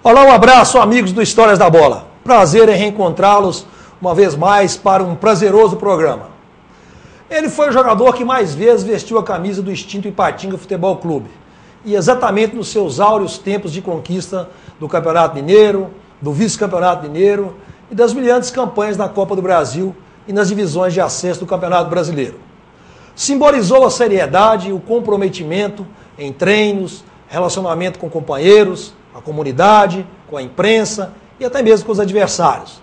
Olá, um abraço, amigos do Histórias da Bola. Prazer em reencontrá-los uma vez mais para um prazeroso programa. Ele foi o jogador que mais vezes vestiu a camisa do extinto Ipatinga Futebol Clube. E exatamente nos seus áureos tempos de conquista do Campeonato Mineiro, do Vice-Campeonato Mineiro e das brilhantes campanhas na Copa do Brasil e nas divisões de acesso do Campeonato Brasileiro. Simbolizou a seriedade e o comprometimento em treinos, relacionamento com companheiros, a comunidade, com a imprensa e até mesmo com os adversários.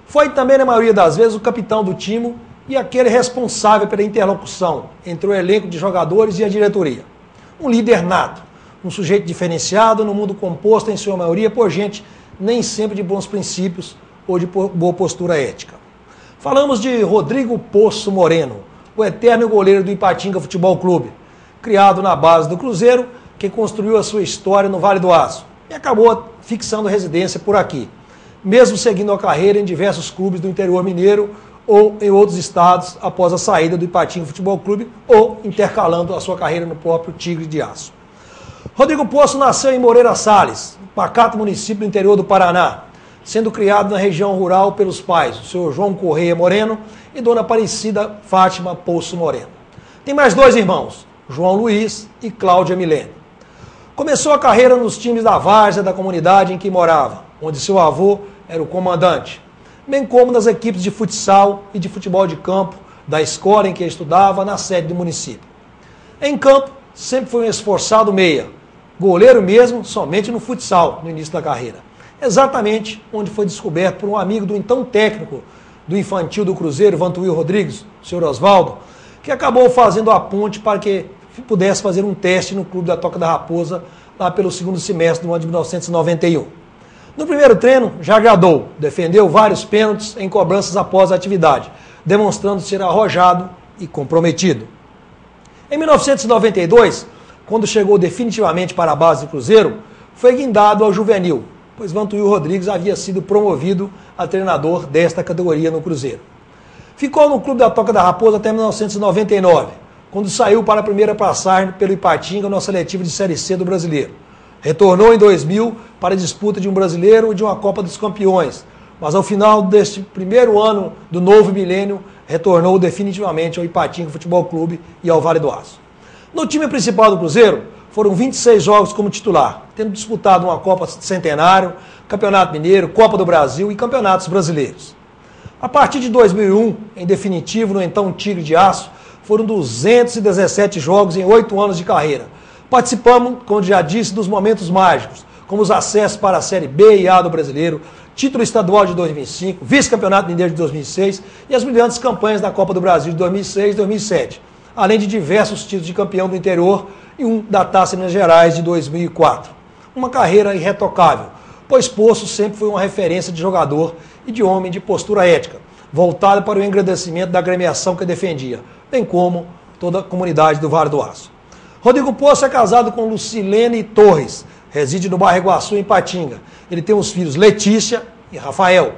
Foi também, na maioria das vezes, o capitão do time e aquele responsável pela interlocução entre o elenco de jogadores e a diretoria. Um líder nato, um sujeito diferenciado no mundo composto, em sua maioria, por gente nem sempre de bons princípios ou de boa postura ética. Falamos de Rodrigo Poço Moreno, o eterno goleiro do Ipatinga Futebol Clube, criado na base do Cruzeiro, que construiu a sua história no Vale do Aço e acabou fixando residência por aqui, mesmo seguindo a carreira em diversos clubes do interior mineiro ou em outros estados após a saída do Ipatinga Futebol Clube ou intercalando a sua carreira no próprio Tigre de Aço. Rodrigo Poço nasceu em Moreira Salles, pacato município do interior do Paraná, sendo criado na região rural pelos pais, o senhor João Correia Moreno e dona Aparecida Fátima Poço Moreno. Tem mais dois irmãos, João Luiz e Cláudia Milene. Começou a carreira nos times da várzea da comunidade em que morava, onde seu avô era o comandante, bem como nas equipes de futsal e de futebol de campo da escola em que estudava, na sede do município. Em campo, sempre foi um esforçado meia, goleiro mesmo somente no futsal, no início da carreira. Exatamente onde foi descoberto por um amigo do então técnico do infantil do Cruzeiro, Vantuil Rodrigues, o senhor Oswaldo, que acabou fazendo a ponte para que pudesse fazer um teste no Clube da Toca da Raposa, lá pelo segundo semestre do ano de 1991. No primeiro treino, já agradou, defendeu vários pênaltis em cobranças após a atividade, demonstrando ser arrojado e comprometido. Em 1992, quando chegou definitivamente para a base do Cruzeiro, foi guindado ao juvenil, pois Vantuil Rodrigues havia sido promovido a treinador desta categoria no Cruzeiro. Ficou no Clube da Toca da Raposa até 1999, quando saiu para a primeira passagem pelo Ipatinga na seletiva de Série C do Brasileiro. Retornou em 2000 para a disputa de um Brasileiro e de uma Copa dos Campeões, mas ao final deste primeiro ano do novo milênio, retornou definitivamente ao Ipatinga Futebol Clube e ao Vale do Aço. No time principal do Cruzeiro, foram 26 jogos como titular, tendo disputado uma Copa Centenário, Campeonato Mineiro, Copa do Brasil e Campeonatos Brasileiros. A partir de 2001, em definitivo, no então Tigre de Aço, foram 217 jogos em 8 anos de carreira. Participamos, como já disse, dos momentos mágicos, como os acessos para a Série B e A do Brasileiro, título estadual de 2005, vice-campeonato mineiro de 2006 e as brilhantes campanhas da Copa do Brasil de 2006 e 2007, além de diversos títulos de campeão do interior e um da Taça Minas Gerais de 2004. Uma carreira irretocável, pois Poço sempre foi uma referência de jogador e de homem de postura ética, voltado para o engrandecimento da agremiação que defendia, bem como toda a comunidade do Vale do Aço. Rodrigo Poço é casado com Lucilene Torres, reside no bairro Iguaçu, em Ipatinga. Ele tem os filhos Letícia e Rafael.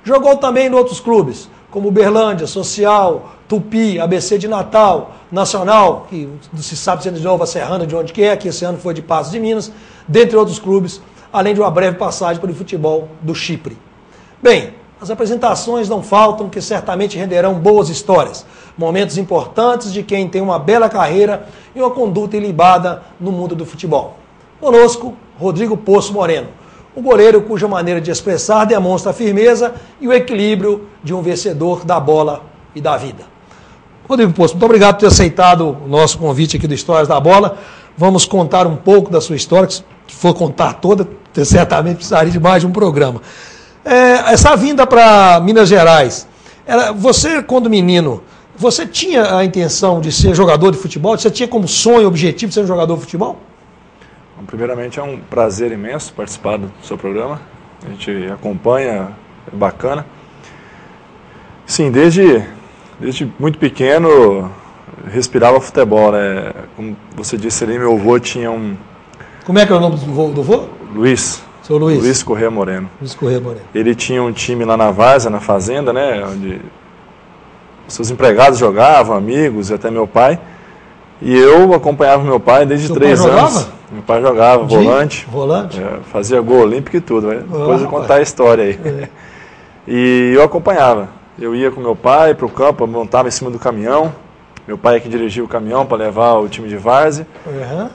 Jogou também em outros clubes, como Uberlândia, Social, Tupi, ABC de Natal, Nacional, que não se sabe se é de Nova Serrana, de onde que esse ano foi de Paços de Minas, dentre outros clubes, além de uma breve passagem pelo futebol do Chipre. Bem, as apresentações não faltam, que certamente renderão boas histórias, momentos importantes de quem tem uma bela carreira e uma conduta ilibada no mundo do futebol. Conosco, Rodrigo Poço Moreno, o goleiro cuja maneira de expressar demonstra a firmeza e o equilíbrio de um vencedor da bola e da vida. Rodrigo Poço, muito obrigado por ter aceitado o nosso convite aqui do Histórias da Bola. Vamos contar um pouco da sua história, que se for contar toda, certamente precisaria de mais de um programa. Essa vinda para Minas Gerais, você, quando menino, você tinha a intenção de ser jogador de futebol? Você tinha como sonho, objetivo de ser um jogador de futebol? Bom, primeiramente, é um prazer imenso participar do seu programa. A gente acompanha, é bacana. Sim, desde muito pequeno, respirava futebol, né? Como você disse ali, meu avô tinha um... Como é que é o nome do avô? Luiz. Seu Luiz. Luiz Correia Moreno. Luiz Correia Moreno. Ele tinha um time lá na várzea, na fazenda, né? Onde seus empregados jogavam, amigos e até meu pai. E eu acompanhava meu pai desde 3 anos. Meu pai jogava volante. Volante? Fazia gol olímpico e tudo. Depois eu contar a história aí. E eu acompanhava. Eu ia com meu pai para o campo, eu montava em cima do caminhão. Meu pai é que dirigia o caminhão para levar o time de várzea.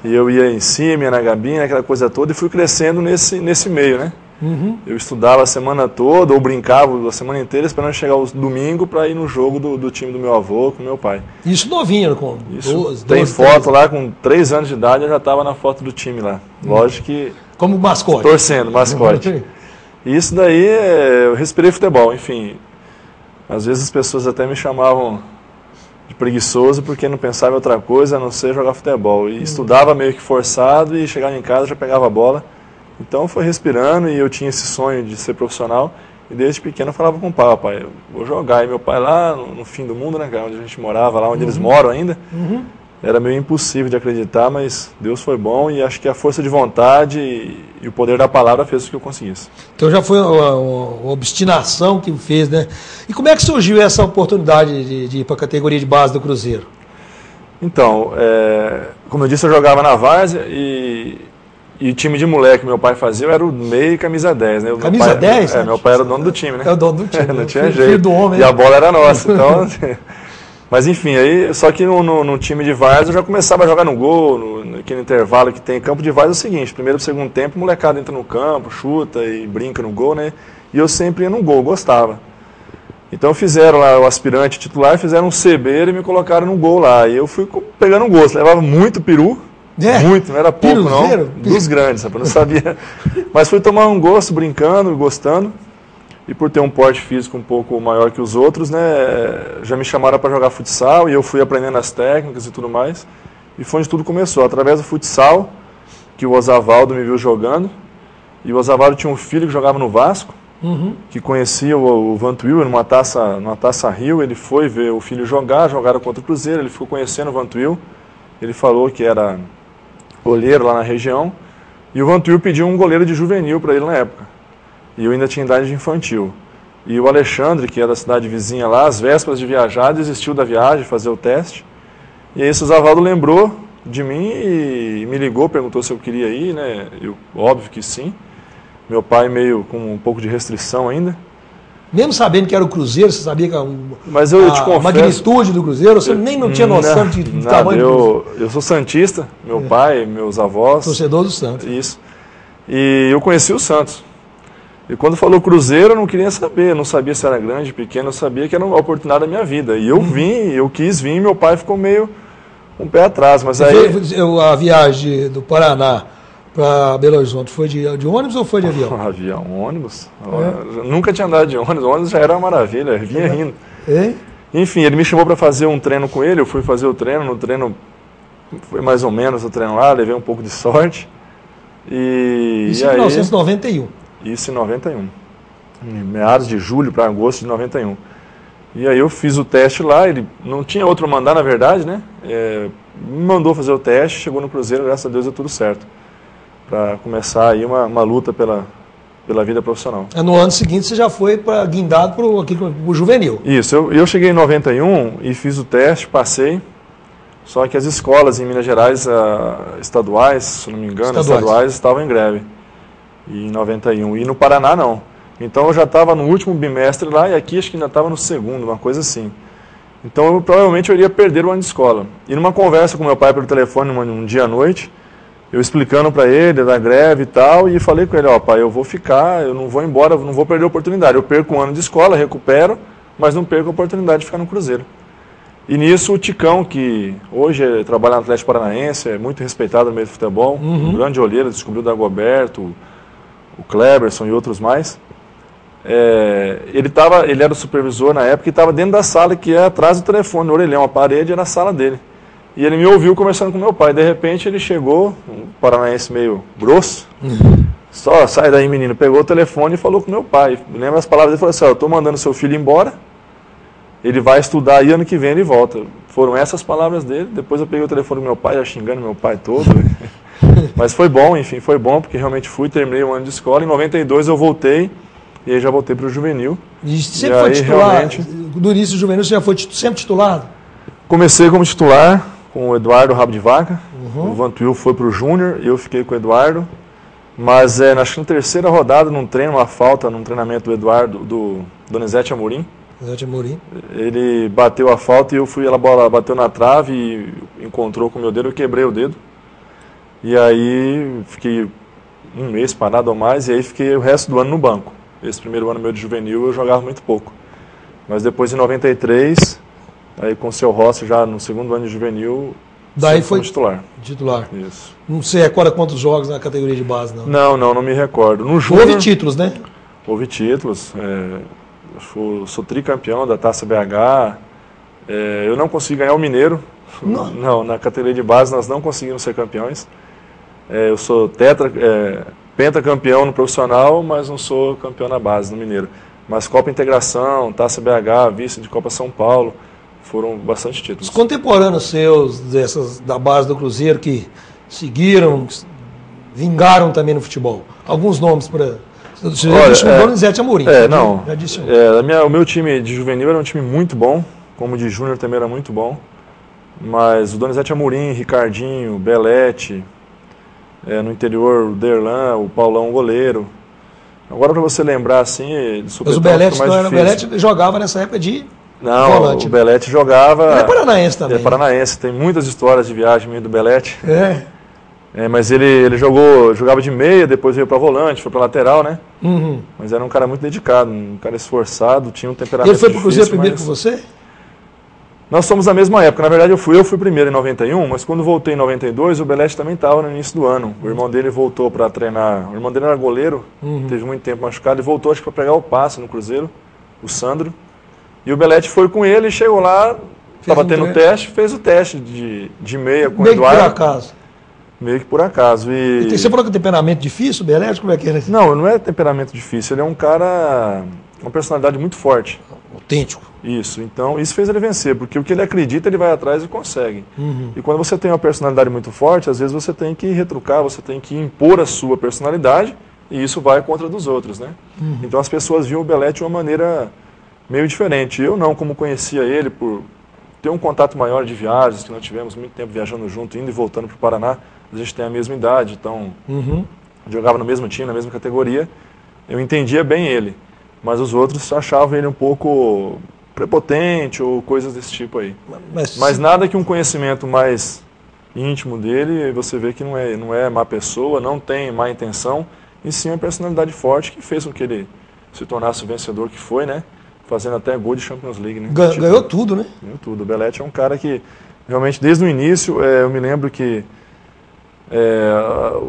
E eu ia em cima, ia na gabina, aquela coisa toda, e fui crescendo nesse meio, né? Eu estudava a semana toda, ou brincava a semana inteira, esperando chegar o domingo para ir no jogo do time do meu avô com meu pai. Isso novinho, com 12, tem foto 13. Lá, com 3 anos de idade, eu já estava na foto do time lá. Lógico que... Como mascote. Torcendo, mascote. E isso daí, eu respirei futebol, enfim. Às vezes as pessoas até me chamavam de preguiçoso porque não pensava em outra coisa a não ser jogar futebol. E estudava meio que forçado e chegava em casa já pegava a bola. Então foi respirando e eu tinha esse sonho de ser profissional. E desde pequeno eu falava com o pai, eu vou jogar. E meu pai lá no fim do mundo, né, onde a gente morava, lá onde eles moram ainda, era meio impossível de acreditar, mas Deus foi bom e acho que a força de vontade e o poder da palavra fez com que eu conseguisse. Então já foi uma obstinação que fez, né? E como é que surgiu essa oportunidade de ir para a categoria de base do Cruzeiro? Então, como eu disse, eu jogava na várzea e o time de moleque que meu pai fazia, eu era o meio e camisa 10, né? Camisa 10? Meu pai era o dono do time, né? É o dono do time. Não tinha jeito. Filho do homem. E a bola era nossa, então... Mas enfim, aí, só que no time de várzea eu já começava a jogar no gol, naquele intervalo que tem campo de várzea é o seguinte, primeiro e segundo tempo, o molecada entra no campo, chuta e brinca no gol, né? E eu sempre ia no gol, gostava. Então fizeram lá o aspirante titular, fizeram um CB e me colocaram no gol lá. E eu fui pegando gosto, levava muito peru. Muito, não era pouco não, dos grandes, eu não sabia. Mas fui tomar um gosto, brincando, gostando. E por ter um porte físico um pouco maior que os outros, né, já me chamaram para jogar futsal e eu fui aprendendo as técnicas e tudo mais. E foi onde tudo começou, através do futsal, que o Osavaldo me viu jogando. E o Osavaldo tinha um filho que jogava no Vasco, que conhecia o Vantuil numa taça Rio. Ele foi ver o filho jogaram contra o Cruzeiro, ele ficou conhecendo o Vantuil. Ele falou que era goleiro lá na região, e o Vantuil pediu um goleiro de juvenil para ele na época, e eu ainda tinha idade de infantil. E o Alexandre, que é da cidade vizinha lá, às vésperas de viajar, desistiu da viagem, fazer o teste, e aí o Zavaldo lembrou de mim e me ligou, perguntou se eu queria ir, né? Eu, óbvio que sim, meu pai meio com um pouco de restrição ainda. Mesmo sabendo que era o Cruzeiro, você sabia que mas eu te confesso, a magnitude do Cruzeiro, você nem não tinha noção do tamanho do Cruzeiro? Eu sou santista, meu pai, meus avós. Torcedor do Santos. Isso. E eu conheci o Santos. E quando falou Cruzeiro, eu não queria saber, eu não sabia se era grande, pequeno, eu sabia que era uma oportunidade da minha vida. E eu vim, eu quis vir, meu pai ficou meio um pé atrás. Mas aí... A viagem do Paraná para Belo Horizonte foi de ônibus ou foi de avião? Avião, ônibus. Nunca tinha andado de ônibus, o ônibus já era uma maravilha, vinha rindo. Enfim, ele me chamou para fazer um treino com ele, eu fui fazer o treino, no treino foi mais ou menos o treino lá, levei um pouco de sorte. Isso em 1991. Isso em 91, em meados de julho para agosto de 91. E aí eu fiz o teste lá, ele não tinha outro mandar na verdade, né? Me mandou fazer o teste, chegou no Cruzeiro, graças a Deus deu tudo certo. Para começar aí uma luta pela vida profissional. No ano seguinte você já foi guindado para o juvenil. Isso, eu cheguei em 91 e fiz o teste, passei, só que as escolas em Minas Gerais, estaduais, se não me engano, estaduais estavam em greve, em 91, e no Paraná não. Então eu já estava no último bimestre lá e aqui acho que ainda estava no segundo, uma coisa assim. Então provavelmente eu iria perder o ano de escola. E numa conversa com meu pai pelo telefone um dia à noite, eu explicando para ele da greve e tal, e falei com ele, pai, eu vou ficar, eu não vou embora, não vou perder a oportunidade. Eu perco um ano de escola, recupero, mas não perco a oportunidade de ficar no Cruzeiro. E nisso o Ticão, que hoje trabalha no Atlético Paranaense, é muito respeitado no meio do futebol, um grande olheiro, descobriu o Dagoberto, o Kleberson e outros mais. Ele era o supervisor na época e estava dentro da sala que é atrás do telefone, no orelhão, a parede era a sala dele. E ele me ouviu conversando com meu pai. De repente ele chegou, um paranaense meio grosso, só sai daí menino, pegou o telefone e falou com meu pai. Lembra as palavras dele, falou assim, eu estou mandando seu filho embora, ele vai estudar aí, ano que vem ele volta. Foram essas palavras dele. Depois eu peguei o telefone do meu pai, já xingando meu pai todo. Mas foi bom, enfim, foi bom, porque realmente fui, terminei um ano de escola. Em 92 eu voltei, e aí já voltei para o juvenil. E sempre foi titular? Realmente... No início do juvenil você já foi sempre titulado? Comecei como titular, com o Eduardo Rabo de Vaca. O Vantuil foi para o Júnior e eu fiquei com o Eduardo. Mas acho que na terceira rodada, num treino, uma falta, num treinamento do Eduardo, do Donizete Amorim. Donizete Amorim. Ele bateu a falta e a bola bateu na trave e encontrou com o meu dedo, eu quebrei o dedo. E aí fiquei um mês parado ou mais, e aí fiquei o resto do ano no banco. Esse primeiro ano meu de juvenil eu jogava muito pouco. Mas depois, em 93, aí com o seu Rossi, já no segundo ano de juvenil, daí foi titular. Titular. Isso. Não sei agora quantos jogos na categoria de base, não. Não me recordo. No Júnior, houve títulos, né? Houve títulos. Sou tricampeão da Taça BH. Eu não consegui ganhar o Mineiro. Não, na categoria de base nós não conseguimos ser campeões. Eu sou pentacampeão no profissional, mas não sou campeão na base, no Mineiro. Mas Copa Integração, Taça BH, vice de Copa São Paulo, foram bastante títulos. Os contemporâneos seus, da base do Cruzeiro, que seguiram, vingaram também no futebol. Alguns nomes para... Você já disse o Donizete Amorim. Já disse o meu time de juvenil era um time muito bom, como o de júnior também era muito bom. Mas o Donizete Amorim, Ricardinho, Belete, no interior o Derlan, o Paulão, o goleiro. Agora, para você lembrar assim, de mas o Belete, o Belete jogava nessa época de volante. O Belete jogava... Ele é paranaense também. Ele é paranaense, tem muitas histórias de viagem do Belete. É. Mas ele jogava de meia, depois veio para volante, foi para lateral, né? Mas era um cara muito dedicado, um cara esforçado, tinha um temperamento difícil. Ele foi para o Cruzeiro primeiro que você? Nós somos da mesma época. Na verdade, eu fui primeiro em 91, mas quando voltei em 92, o Belete também estava no início do ano. O irmão dele voltou para treinar. O irmão dele era goleiro, teve muito tempo machucado, e voltou, acho que para pegar o passe no Cruzeiro, o Sandro. E o Belete foi com ele, chegou lá, estava tendo teste, fez o teste de meia com o Eduardo. Meio que por acaso. Meio que por acaso. E você falou que é temperamento difícil, o Belete, como é que é? Não é temperamento difícil, ele é um cara, uma personalidade muito forte. Autêntico. Isso, então isso fez ele vencer, porque o que ele acredita ele vai atrás e consegue. E quando você tem uma personalidade muito forte, às vezes você tem que retrucar, você tem que impor a sua personalidade, e isso vai contra dos outros, né? Então as pessoas viam o Belete de uma maneira meio diferente. Eu não, como conhecia ele por ter um contato maior de viagens, que nós tivemos muito tempo viajando junto, indo e voltando para o Paraná, a gente tem a mesma idade, então jogava no mesmo time, na mesma categoria, eu entendia bem ele, mas os outros achavam ele um pouco prepotente ou coisas desse tipo aí. Mas nada que um conhecimento mais íntimo dele, você vê que não é má pessoa, não tem má intenção, e sim uma personalidade forte que fez com que ele se tornasse o vencedor que foi, né? Fazendo até gol de Champions League, né? Ganhou tudo, né? Ganhou tudo. O Belete é um cara que, realmente, desde o início, eu me lembro que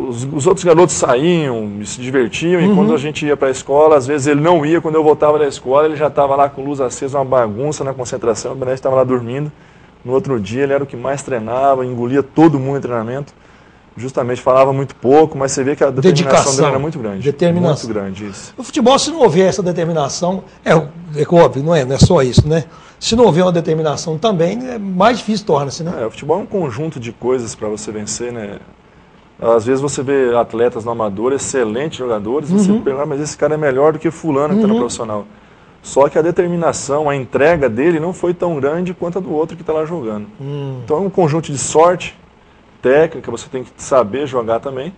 os outros garotos saíam, se divertiam, e quando a gente ia para a escola, às vezes ele não ia, quando eu voltava da escola, ele já estava lá com luz acesa, uma bagunça na concentração, o Belete estava lá dormindo. No outro dia ele era o que mais treinava, engolia todo mundo em treinamento, justamente falava muito pouco, mas você vê que a determinação dele era muito grande. Determinação. Muito grande, isso. No futebol, se não houver essa determinação, óbvio, não é só isso, né? Se não houver uma determinação também, mais difícil torna-se, né? O futebol é um conjunto de coisas para você vencer, né? Às vezes você vê atletas no amador, excelentes jogadores, você pensa, mas esse cara é melhor do que fulano que está no profissional. Só que a determinação, a entrega dele não foi tão grande quanto a do outro que está lá jogando. Então é um conjunto de sorte, técnica, você tem que saber jogar também,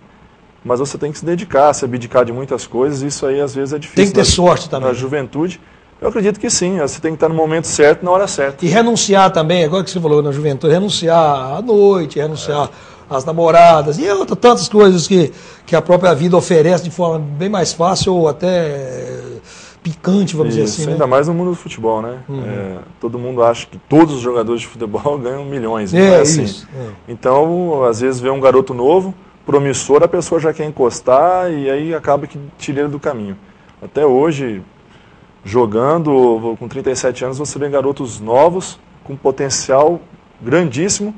mas você tem que se dedicar, se abdicar de muitas coisas, e isso aí às vezes é difícil. Tem que ter sorte também. Na juventude, eu acredito que sim, você tem que estar no momento certo, na hora certa. E renunciar também, agora que você falou na juventude, renunciar à noite, renunciar às namoradas, e tantas coisas que a própria vida oferece de forma bem mais fácil ou até picante, vamos dizer assim. Ainda mais no mundo do futebol, né? Todo mundo acha que todos os jogadores de futebol ganham milhões, não é assim. Então, às vezes vê um garoto novo, promissor, a pessoa já quer encostar e aí acaba que tira ele do caminho. Até hoje, jogando, com 37 anos, você vê garotos novos, com potencial grandíssimo,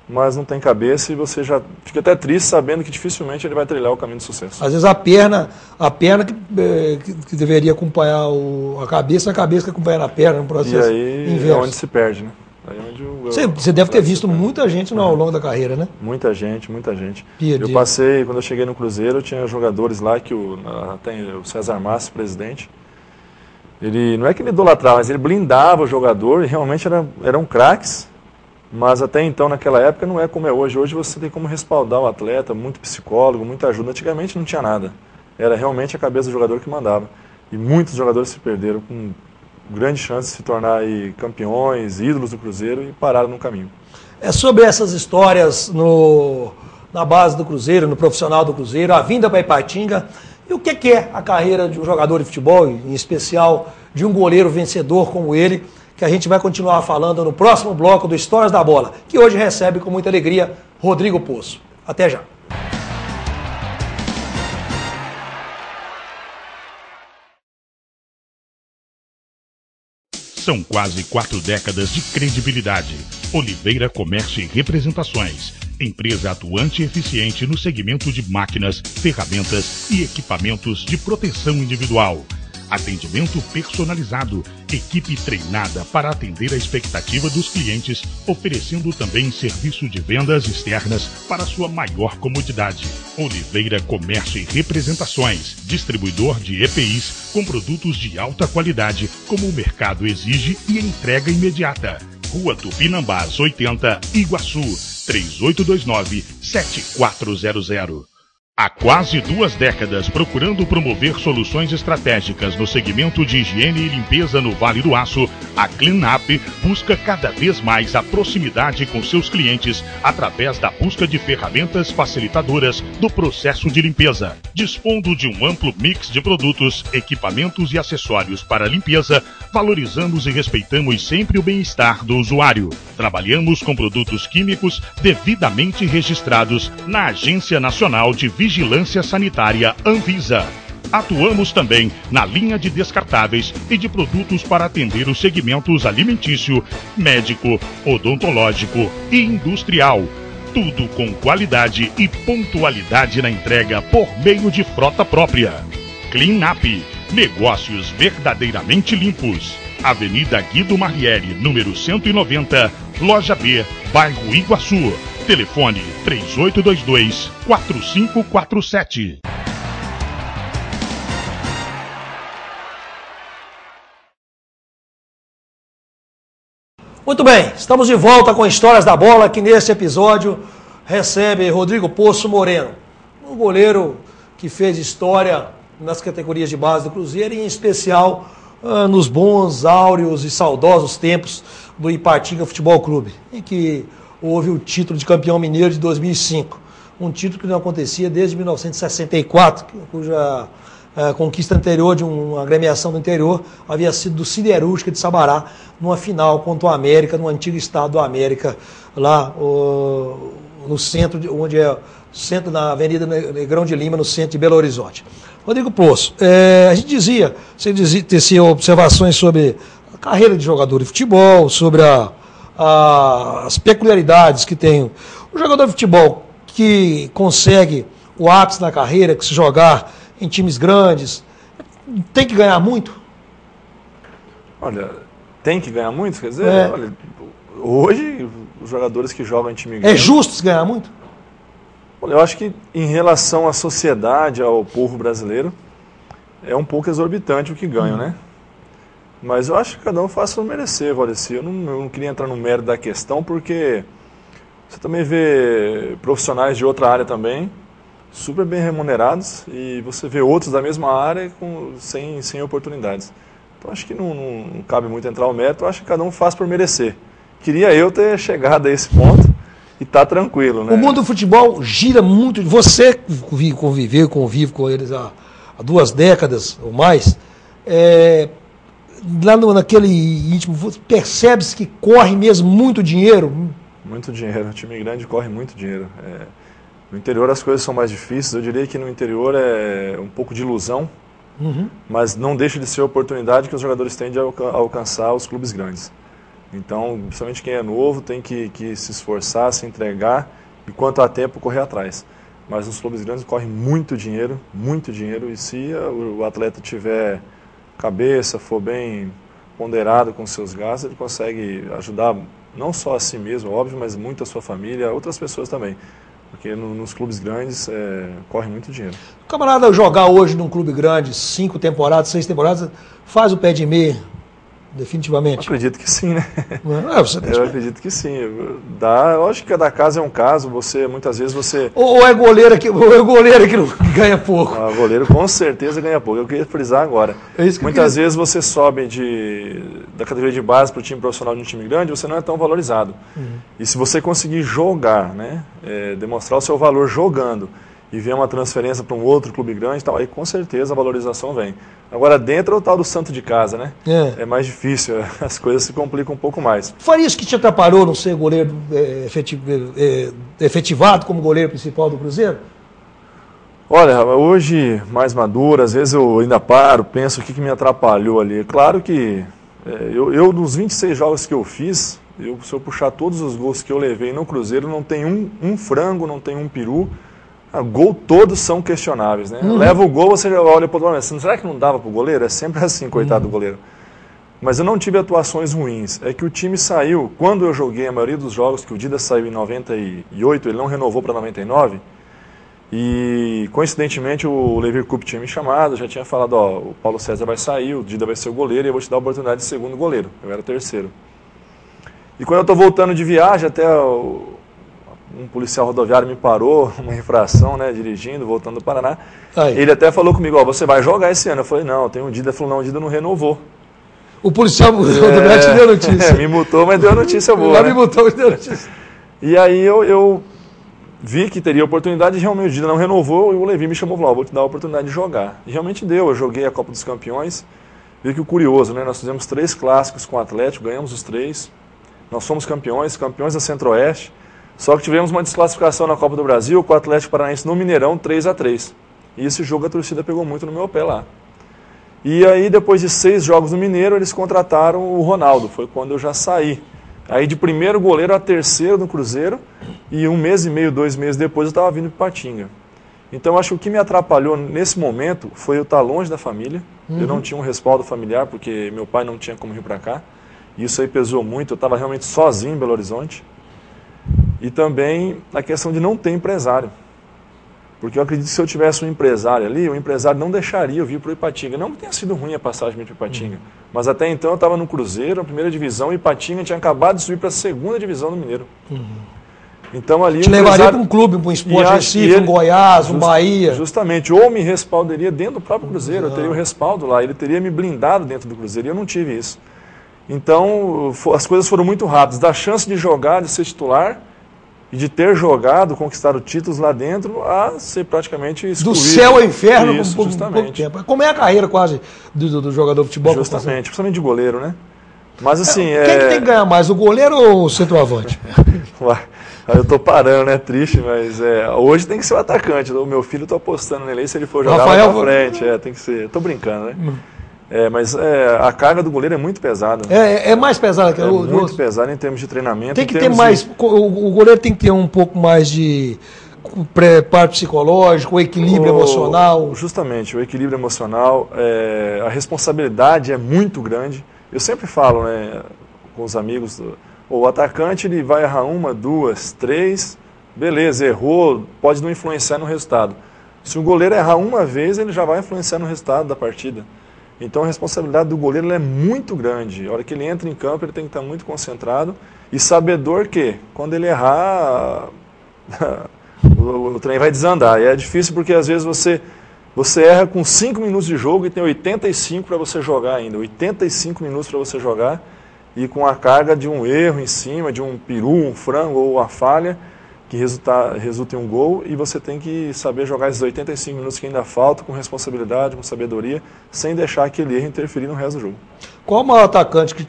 mas não tem cabeça e você já fica até triste sabendo que dificilmente ele vai trilhar o caminho do sucesso. Às vezes a perna que deveria acompanhar a cabeça que acompanha a perna, um processo inverso. E aí é onde se perde, né? Aí onde você deve ter visto muita gente ao longo da carreira, né? Muita gente. Eu passei, quando eu cheguei no Cruzeiro, tinha jogadores lá que tem o César Massa, presidente, ele não é que ele idolatrava, mas ele blindava o jogador e realmente eram craques. Mas até então, naquela época, não é como é hoje. Hoje você tem como respaldar o atleta, muito psicólogo, muita ajuda. Antigamente não tinha nada. Era realmente a cabeça do jogador que mandava. E muitos jogadores se perderam com grande chance de se tornar aí campeões, ídolos do Cruzeiro e pararam no caminho. É sobre essas histórias na base do Cruzeiro, no profissional do Cruzeiro, a vinda para Ipatinga. E o que é a carreira de um jogador de futebol, em especial de um goleiro vencedor como ele, que a gente vai continuar falando no próximo bloco do Histórias da Bola, que hoje recebe com muita alegria Rodrigo Poço. Até já. São quase 4 décadas de credibilidade. Oliveira Comércio e Representações. Empresa atuante e eficiente no segmento de máquinas, ferramentas e equipamentos de proteção individual. Atendimento personalizado, equipe treinada para atender a expectativa dos clientes, oferecendo também serviço de vendas externas para sua maior comodidade. Oliveira Comércio e Representações, distribuidor de EPIs com produtos de alta qualidade, como o mercado exige, e entrega imediata. Rua Tupinambás 80, Iguaçu, 3829-7400. Há quase 2 décadas, procurando promover soluções estratégicas no segmento de higiene e limpeza no Vale do Aço, a Cleanup busca cada vez mais a proximidade com seus clientes através da busca de ferramentas facilitadoras do processo de limpeza. Dispondo de um amplo mix de produtos, equipamentos e acessórios para limpeza, valorizamos e respeitamos sempre o bem-estar do usuário. Trabalhamos com produtos químicos devidamente registrados na Agência Nacional de Vigilância Sanitária Anvisa. Atuamos também na linha de descartáveis e de produtos para atender os segmentos alimentício, médico, odontológico e industrial. Tudo com qualidade e pontualidade na entrega por meio de frota própria. Cleanup, negócios verdadeiramente limpos. Avenida Guido Marrieri, número 190, Loja B, bairro Iguaçu. Telefone 3822-4547. Muito bem, estamos de volta com Histórias da Bola, que nesse episódio recebe Rodrigo Poço Moreno, um goleiro que fez história nas categorias de base do Cruzeiro e em especial nos bons, áureos e saudosos tempos do Ipatinga Futebol Clube, em que houve o título de campeão mineiro de 2005, um título que não acontecia desde 1964, cuja conquista anterior de uma agremiação do interior havia sido do Siderúrgica de Sabará, numa final contra o América, no antigo estado do América, lá no centro, onde é centro na Avenida Negrão de Lima, no centro de Belo Horizonte. Rodrigo Poço, a gente você tecia observações sobre a carreira de jogador de futebol, sobre as peculiaridades que tem o jogador de futebol que consegue o ápice na carreira, que se jogar em times grandes, tem que ganhar muito? Olha, tem que ganhar muito? Quer dizer, olha, hoje os jogadores que jogam em time grande... É justo se ganhar muito? Olha, eu acho que em relação à sociedade, ao povo brasileiro, é um pouco exorbitante o que ganham, né? Mas eu acho que cada um faz por merecer, Valdeci. Eu não queria entrar no mérito da questão, porque você também vê profissionais de outra área também, super bem remunerados, e você vê outros da mesma área sem oportunidades. Então acho que não cabe muito entrar no mérito, eu acho que cada um faz por merecer. Queria eu ter chegado a esse ponto e tá tranquilo, né? O mundo do futebol gira muito. Você convive com eles há 2 décadas ou mais. Lá naquele íntimo, percebe-se que corre mesmo muito dinheiro? Muito dinheiro. O time grande corre muito dinheiro. No interior as coisas são mais difíceis. Eu diria que no interior é um pouco de ilusão, mas não deixa de ser a oportunidade que os jogadores têm de alcançar os clubes grandes. Então, principalmente quem é novo tem que se esforçar, se entregar, e quanto há tempo correr atrás. Mas nos clubes grandes corre muito dinheiro, e se o atleta tiver cabeça, for bem ponderado com seus gastos, ele consegue ajudar não só a si mesmo, óbvio, mas muito a sua família, outras pessoas também. Porque nos clubes grandes corre muito dinheiro. O camarada jogar hoje num clube grande, 5 temporadas, 6 temporadas, faz o pé de meia definitivamente? Eu acredito que sim, né? Eu acredito que sim. Lógico que cada caso é um caso, muitas vezes você... Ou é goleiro que não ganha pouco? O goleiro com certeza ganha pouco. Eu queria frisar agora. Muitas vezes você sobe da categoria de base para o time profissional de um time grande, você não é tão valorizado. E se você conseguir jogar, né, demonstrar o seu valor jogando, e ver uma transferência para um outro clube grande, tal, aí com certeza a valorização vem. Agora, dentro é o tal do santo de casa, né? É mais difícil, as coisas se complicam um pouco mais. Faria isso que te atrapalhou não ser goleiro efetivado como goleiro principal do Cruzeiro? Olha, hoje, mais maduro, às vezes eu ainda penso o que me atrapalhou ali. Claro que eu dos 26 jogos que eu fiz, se eu puxar todos os gols que eu levei no Cruzeiro, não tem um frango, não tem um peru. Gol todos são questionáveis, né? Leva o gol, você já olha para o outro lado, será que não dava para o goleiro? É sempre assim, coitado do goleiro. Mas eu não tive atuações ruins. É que o time saiu, quando eu joguei a maioria dos jogos, que o Dida saiu em 98, ele não renovou para 99, e coincidentemente o Levir Coupe tinha me chamado, já tinha falado, o Paulo César vai sair, o Dida vai ser o goleiro, e eu vou te dar a oportunidade de segundo goleiro. Eu era terceiro. E quando eu estou voltando de viagem, até um policial rodoviário me parou, uma infração, né, dirigindo, voltando do Paraná. Ele até falou comigo, você vai jogar esse ano. Eu falei, não, tem um Dida. Ele falou, não, o Dida não renovou. O policial rodoviário te deu notícia. Me multou, mas deu a notícia boa. Me multou, mas deu notícia. E aí eu vi que teria oportunidade, e realmente o Dida não renovou, e o Levi me chamou e falou, vou te dar a oportunidade de jogar. E realmente deu, eu joguei a Copa dos Campeões. Vi que o curioso, né, nós fizemos 3 clássicos com o Atlético, ganhamos os 3. Nós fomos campeões da Centro-Oeste. Só que tivemos uma desclassificação na Copa do Brasil com o Atlético Paranaense no Mineirão, 3-3. E esse jogo a torcida pegou muito no meu pé lá. E aí, depois de 6 jogos no Mineiro, eles contrataram o Ronaldo. Foi quando eu já saí. Aí, de primeiro goleiro a terceiro no Cruzeiro. E 1 mês e meio, 2 meses depois, eu estava vindo para Ipatinga. Então, acho que o que me atrapalhou nesse momento foi eu estar longe da família. Eu não tinha um respaldo familiar, porque meu pai não tinha como vir para cá. E isso aí pesou muito. Eu estava realmente sozinho em Belo Horizonte. E também a questão de não ter empresário. Porque eu acredito que se eu tivesse um empresário ali, o empresário não deixaria eu vir para o Ipatinga. Não que tenha sido ruim a passagem para o Ipatinga, mas até então eu estava no Cruzeiro, na primeira divisão, e Ipatinga tinha acabado de subir para a segunda divisão do Mineiro. Então ali... Te levaria para um clube, para um Sport Recife, um Goiás, um Bahia. Justamente, ou me respaldaria dentro do próprio Cruzeiro, eu teria o respaldo lá, ele teria me blindado dentro do Cruzeiro, e eu não tive isso. Então as coisas foram muito rápidas, da chance de jogar, de ser titular, e de ter jogado, conquistado títulos lá dentro, a ser praticamente excluído. Do céu ao inferno, isso, por pouco tempo. Como é a carreira quase do jogador de futebol? Justamente, principalmente de goleiro, né? Mas assim... Quem que tem que ganhar mais, o goleiro ou o centroavante? Eu tô parando, né? Triste, mas hoje tem que ser o atacante. O meu filho, eu tô apostando nele aí, se ele for jogar lá pra frente. Tem que ser. Tô brincando, né? Mas a carga do goleiro é muito pesada. É mais pesada que o muito pesada em termos de treinamento. Tem que ter mais. O goleiro tem que ter um pouco mais de preparo psicológico, o equilíbrio emocional. Justamente, o equilíbrio emocional. A responsabilidade é muito grande. Eu sempre falo, né, com os amigos, o atacante ele vai errar 1, 2, 3, beleza, errou, pode não influenciar no resultado. Se o goleiro errar uma vez, ele já vai influenciar no resultado da partida. Então a responsabilidade do goleiro é muito grande. A hora que ele entra em campo, ele tem que estar muito concentrado e sabedor que, quando ele errar, o trem vai desandar. E é difícil porque às vezes você erra com 5 minutos de jogo e tem 85 para você jogar ainda. 85 minutos para você jogar e com a carga de um erro em cima, de um peru, um frango ou uma falha, que resulta em um gol, e você tem que saber jogar esses 85 minutos que ainda faltam com responsabilidade, com sabedoria, sem deixar aquele erro interferir no resto do jogo. Qual o maior atacante que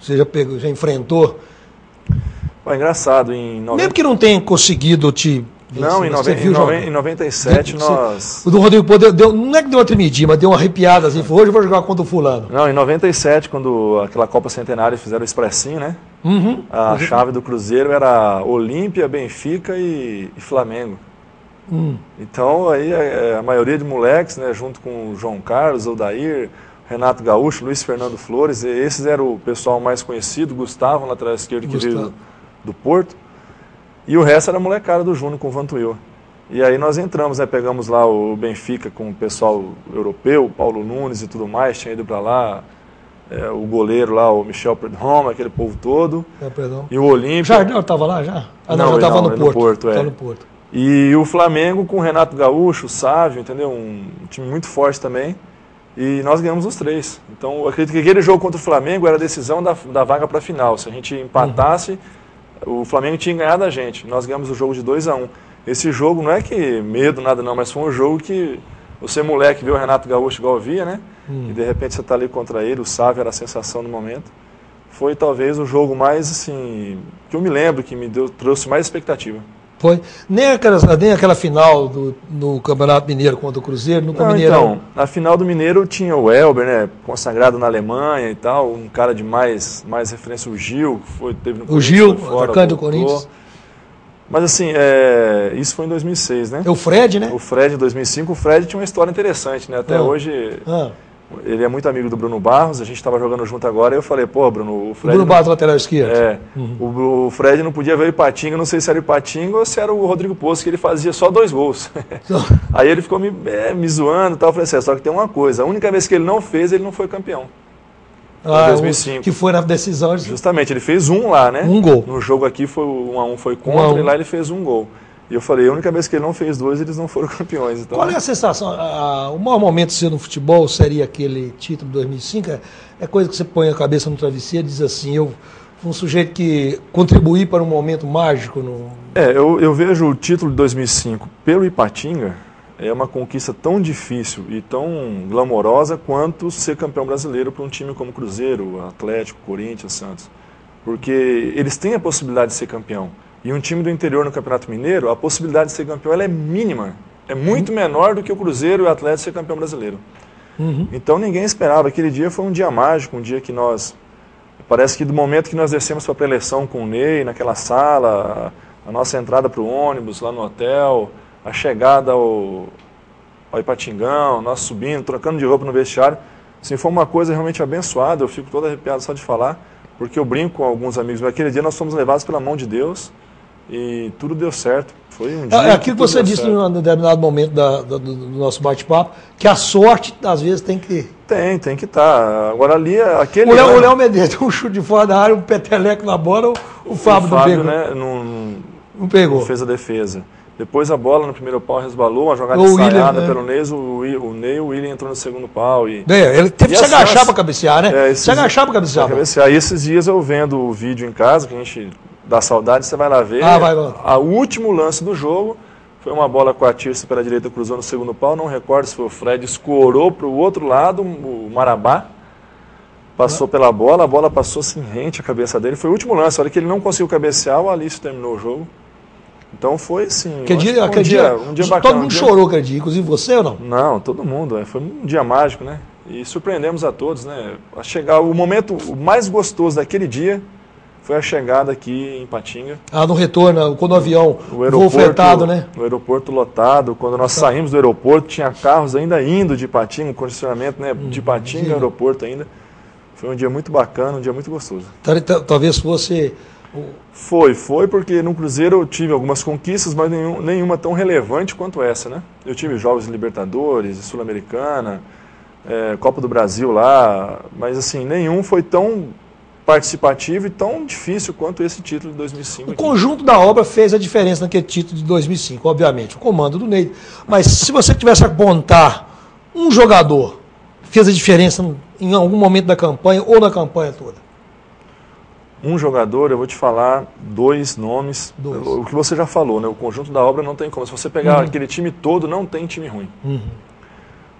você já enfrentou? Engraçado, mesmo que não tenha conseguido te... Não, em 97 nós... O do Rodrigo Pô não é que deu uma tremidinha, mas deu uma arrepiada assim, hoje eu vou jogar contra o fulano. Não, em 97, quando aquela Copa Centenária fizeram o expressinho, né? A chave do Cruzeiro era Olímpia, Benfica e Flamengo. Então aí a maioria de moleques, né, junto com o João Carlos, Odair, Renato Gaúcho, Luiz Fernando Flores, esses eram o pessoal mais conhecido, Gustavo, lateral esquerdo, que veio do Porto. E o resto era a molecada do Júnior com o Vantuil. E aí nós entramos, né, pegamos lá o Benfica com o pessoal europeu, Paulo Nunes e tudo mais, tinha ido para lá, o goleiro lá, o Michel Prudhomme, aquele povo todo. E o Olímpia. Jardel estava lá já? Não, já estava no Porto. No Porto. E o Flamengo com o Renato Gaúcho, o Sávio, entendeu? Um time muito forte também. E nós ganhamos os 3. Então, eu acredito que aquele jogo contra o Flamengo era a decisão da vaga para a final. Se a gente empatasse, o Flamengo tinha ganhado a gente. Nós ganhamos o jogo de 2-1. Esse jogo não é que medo, nada não, mas foi um jogo que você, moleque, viu o Renato Gaúcho igual via, né? E de repente você está ali contra ele, o Sávio era a sensação do momento. Foi talvez o jogo mais, assim, que eu me lembro, que trouxe mais expectativa. Foi. Nem aquela final do Campeonato Mineiro contra o Cruzeiro, no Mineirão. Então, na final do Mineiro tinha o Elber, né, consagrado na Alemanha e tal, um cara de mais referência, o Gil, que teve no Corinthians. O Gil, atacante do Corinthians. Mas assim, isso foi em 2006, né? O Fred, né? O Fred em 2005. O Fred tinha uma história interessante, né? Até hoje, ele é muito amigo do Bruno Barros, a gente estava jogando junto agora, e eu falei, pô, Bruno, o Fred... O Bruno Barros, lateral esquerdo. O Fred não podia ver o Ipatinga, não sei se era o Ipatinga ou se era o Rodrigo Poço, que ele fazia só 2 gols. Aí ele ficou me zoando e tal, eu falei assim, só que tem uma coisa, a única vez que ele não fez, ele não foi campeão. Em 2005. Que foi na decisão. Justamente, ele fez lá, né? Um gol. No jogo aqui foi 1-1 foi contra, e lá ele fez 1 gol. E eu falei, a única vez que ele não fez 2, eles não foram campeões. Então... Qual é a sensação? O maior momento seu no futebol seria aquele título de 2005? É coisa que você põe a cabeça no travesseiro e diz assim, eu fui um sujeito que contribuí para um momento mágico. Eu vejo o título de 2005 pelo Ipatinga, é uma conquista tão difícil e tão glamourosa quanto ser campeão brasileiro para um time como Cruzeiro, Atlético, Corinthians, Santos. Porque eles têm a possibilidade de ser campeão. E um time do interior no Campeonato Mineiro, a possibilidade de ser campeão ela é mínima. É muito menor do que o Cruzeiro e o Atlético ser campeão brasileiro. Então ninguém esperava. Aquele dia foi um dia mágico, um dia que nós... Parece que do momento que nós descemos para a preleção com o Ney, naquela sala, a nossa entrada para o ônibus lá no hotel, a chegada ao Ipatingão, nós subindo, trocando de roupa no vestiário, assim, foi uma coisa realmente abençoada. Eu fico todo arrepiado só de falar, porque eu brinco com alguns amigos. Mas aquele dia nós fomos levados pela mão de Deus e tudo deu certo. Foi um dia aquilo que você disse em um determinado momento do nosso bate-papo, que a sorte às vezes tem que... Tem que estar. Agora ali, aquele... O Léo Medeiros, um chute de fora da área, um peteleco na bola, o Fábio não pegou. Né, não pegou. Não fez a defesa. Depois a bola no primeiro pau resbalou, uma jogada ensaiada pelo Ney, o Ney, o William entrou no segundo pau. Ele teve que se agachar para cabecear, né? Se agachar para cabecear. E esses dias eu vendo o vídeo em casa, que a gente dá saudade, você vai lá ver. Vai lá. O último lance do jogo foi uma bola com a Tirce pela direita, cruzou no segundo pau, não recordo se foi o Fred, escorou para o outro lado, o Marabá. Passou pela bola, a bola passou assim rente a cabeça dele. Foi o último lance, a hora que ele não conseguiu cabecear, o Alício terminou o jogo. Então foi assim, um dia bacana. Todo mundo chorou aquele dia, inclusive você ou não? Não, todo mundo. Foi um dia mágico, né? E surpreendemos a todos, né? O momento mais gostoso daquele dia foi a chegada aqui em Ipatinga. No retorno, quando o avião voo fretado, né? O aeroporto lotado. Quando nós saímos do aeroporto, tinha carros ainda indo de Ipatinga, um condicionamento, né? De Ipatinga ao aeroporto ainda. Foi um dia muito bacana, um dia muito gostoso. Talvez fosse... Foi porque no Cruzeiro eu tive algumas conquistas, mas nenhuma tão relevante quanto essa, né? Eu tive Jogos Libertadores, Sul-Americana, Copa do Brasil lá, mas assim, nenhum foi tão participativo e tão difícil quanto esse título de 2005. O conjunto da obra fez a diferença naquele título de 2005, obviamente, o comando do Ney. Mas se você tivesse a apontar um jogador que fez a diferença em algum momento da campanha ou na campanha toda? Um jogador, eu vou te falar 2 nomes. O que você já falou, né? O conjunto da obra não tem como. Se você pegar aquele time todo, não tem time ruim.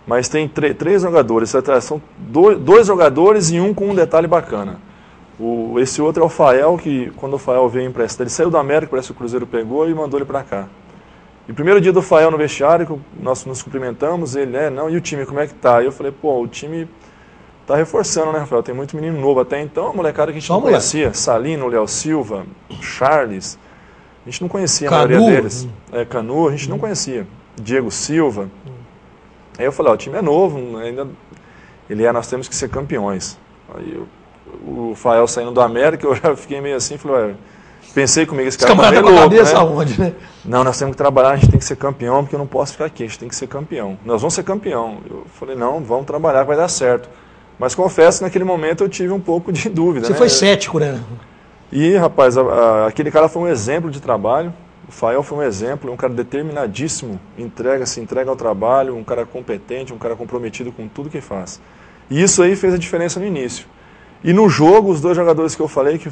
Mas tem 3 jogadores. São 2 jogadores e um com um detalhe bacana. Esse outro é o Fael, que quando o Fael veio emprestado, ele saiu do América, parece que o Cruzeiro pegou e mandou ele para cá. E o primeiro dia do Fael no vestiário, nós nos cumprimentamos, ele, e o time, como é que tá? E eu falei, o time... Tá reforçando, né, Rafael? Tem muito menino novo até então, a molecada que a gente não conhecia. Salino, Léo Silva, Charles. A gente não conhecia a maioria deles. Canu, a gente não conhecia. Diego Silva. Aí eu falei, o time é novo, ainda... nós temos que ser campeões. Aí o Fael saindo do América, eu já fiquei meio assim, falei, pensei comigo, esse cara tá meio louco, cabeça aonde, né? Não, nós temos que trabalhar, a gente tem que ser campeão, porque eu não posso ficar aqui, a gente tem que ser campeão. Nós vamos ser campeão. Eu falei, não, vamos trabalhar, vai dar certo. Mas confesso que naquele momento eu tive um pouco de dúvida. Você foi cético, né? E, rapaz, aquele cara foi um exemplo de trabalho. O Fael foi um exemplo, um cara determinadíssimo, se entrega ao trabalho, um cara competente, um cara comprometido com tudo que faz. E isso aí fez a diferença no início. E no jogo, os dois jogadores que eu falei, que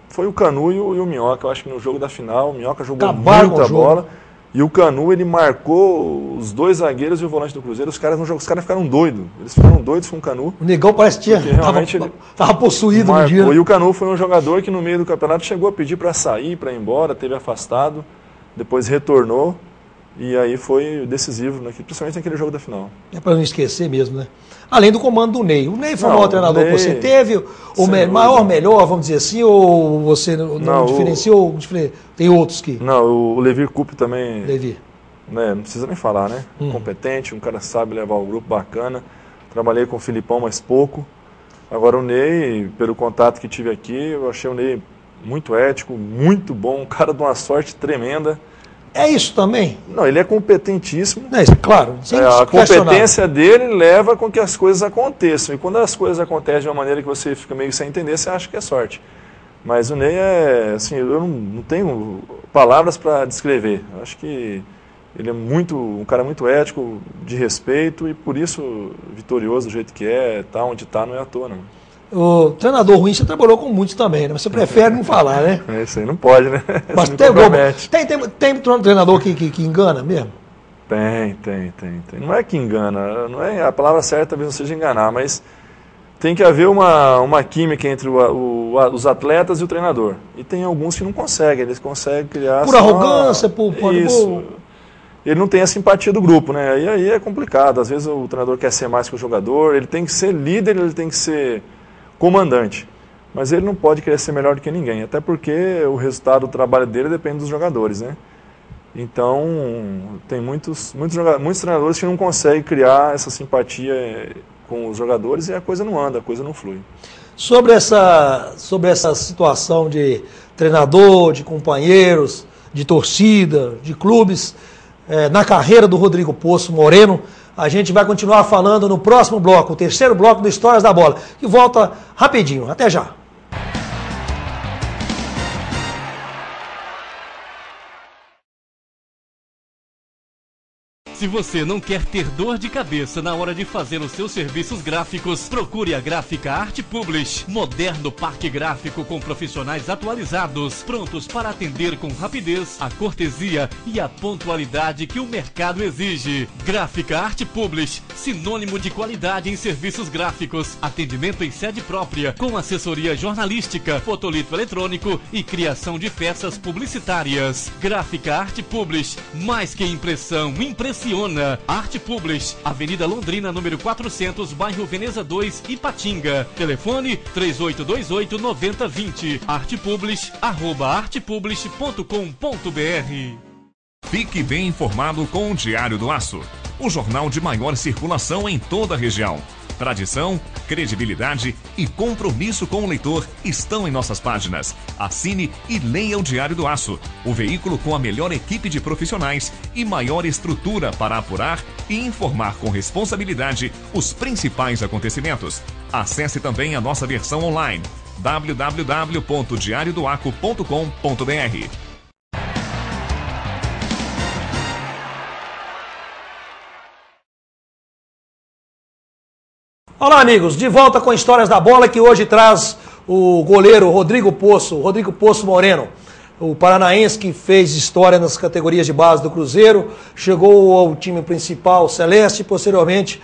foi o Canu e o Minhoca. Eu acho que no jogo da final, o Minhoca jogou muita bola. E o Canu, ele marcou os dois zagueiros e o volante do Cruzeiro. Os caras ficaram doidos. Eles ficaram doidos com o Canu. O Negão parece que estava possuído no dia. E o Canu foi um jogador que no meio do campeonato chegou a pedir para sair, para ir embora, teve afastado, depois retornou. E aí foi decisivo, principalmente naquele jogo da final. É para não esquecer mesmo, né? Além do comando do Ney. O Ney foi o maior treinador que você teve, o melhor, vamos dizer assim, ou você não diferenciou? Tem outros que... Não, o Levi Coupe também... Levi. Né, não precisa nem falar, né? Competente, um cara sabe levar o grupo, bacana. Trabalhei com o Filipão, mas pouco. Agora o Ney, pelo contato que tive aqui, eu achei o Ney muito ético, muito bom, um cara de uma sorte tremenda. É isso também? Não, ele é competentíssimo. Claro. A competência dele leva com que as coisas aconteçam. E quando as coisas acontecem de uma maneira que você fica meio sem entender, você acha que é sorte. Mas o Ney assim, eu não tenho palavras para descrever. Eu acho que ele é um cara muito ético, de respeito e por isso vitorioso do jeito que tá onde está, não é à toa, não. O treinador ruim, você trabalhou com muitos também, né? Mas você prefere não falar, né? Isso aí não pode, né? Mas tem treinador que engana mesmo? Tem. Não é que engana, não é a palavra certa, talvez não seja enganar, mas tem que haver uma química entre os atletas e o treinador. E tem alguns que não conseguem, eles conseguem criar... Por arrogância, por... Isso. Ele não tem a simpatia do grupo, né? E aí é complicado. Às vezes o treinador quer ser mais que o jogador, ele tem que ser líder, ele tem que ser comandante. Mas ele não pode querer ser melhor do que ninguém, até porque o resultado do trabalho dele depende dos jogadores, né? Então, tem muitos treinadores que não conseguem criar essa simpatia com os jogadores e a coisa não anda, a coisa não flui. Sobre essa situação de treinador, de companheiros, de torcida, de clubes, na carreira do Rodrigo Poço Moreno, a gente vai continuar falando no próximo bloco, o terceiro bloco do Histórias da Bola, que volta rapidinho. Até já. Se você não quer ter dor de cabeça na hora de fazer os seus serviços gráficos, procure a Gráfica Arte Publish. Moderno parque gráfico com profissionais atualizados, prontos para atender com rapidez, a cortesia e a pontualidade que o mercado exige. Gráfica Arte Publish, sinônimo de qualidade em serviços gráficos. Atendimento em sede própria, com assessoria jornalística, fotolito eletrônico e criação de peças publicitárias. Gráfica Arte Publish, mais que impressão, impressiona. Arte Publish, Avenida Londrina, número 400, bairro Veneza 2, Ipatinga. Telefone 3828-9020. artepublish@artepublish.com.br. Fique bem informado com o Diário do Aço, o jornal de maior circulação em toda a região. Tradição, credibilidade e compromisso com o leitor estão em nossas páginas. Assine e leia o Diário do Aço, o veículo com a melhor equipe de profissionais e maior estrutura para apurar e informar com responsabilidade os principais acontecimentos. Acesse também a nossa versão online, www.diariodoaco.com.br. Olá, amigos, de volta com Histórias da Bola, que hoje traz o goleiro Rodrigo Poço Moreno, o paranaense que fez história nas categorias de base do Cruzeiro, chegou ao time principal Celeste e posteriormente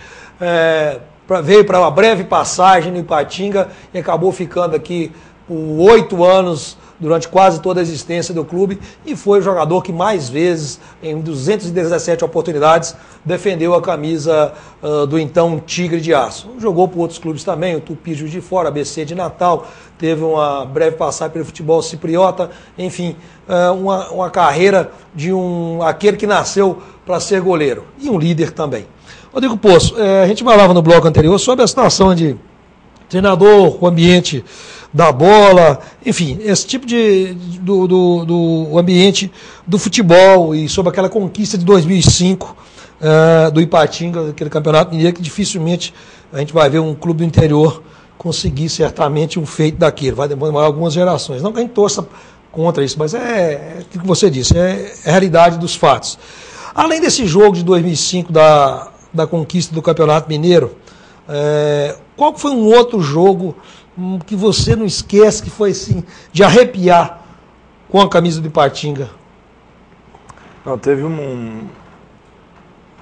veio para uma breve passagem no Ipatinga e acabou ficando aqui por 8 anos, durante quase toda a existência do clube, e foi o jogador que mais vezes, em 217 oportunidades, defendeu a camisa do então Tigre de Aço. Jogou por outros clubes também, o Tupi Juiz de Fora, ABC de Natal, teve uma breve passagem pelo futebol cipriota, enfim, uma carreira de aquele que nasceu para ser goleiro, e um líder também. Rodrigo Poço, a gente falava no bloco anterior sobre a situação de treinador, o ambiente da bola, enfim, esse tipo do ambiente do futebol e sobre aquela conquista de 2005 do Ipatinga, aquele campeonato mineiro que dificilmente a gente vai ver um clube do interior conseguir certamente um feito daquele. Vai demorar algumas gerações. Não que a gente torça contra isso, mas é o que você disse, é a realidade dos fatos. Além desse jogo de 2005 da conquista do Campeonato Mineiro, qual foi um outro jogo que você não esquece, que foi assim, de arrepiar com a camisa do Ipatinga? Não, teve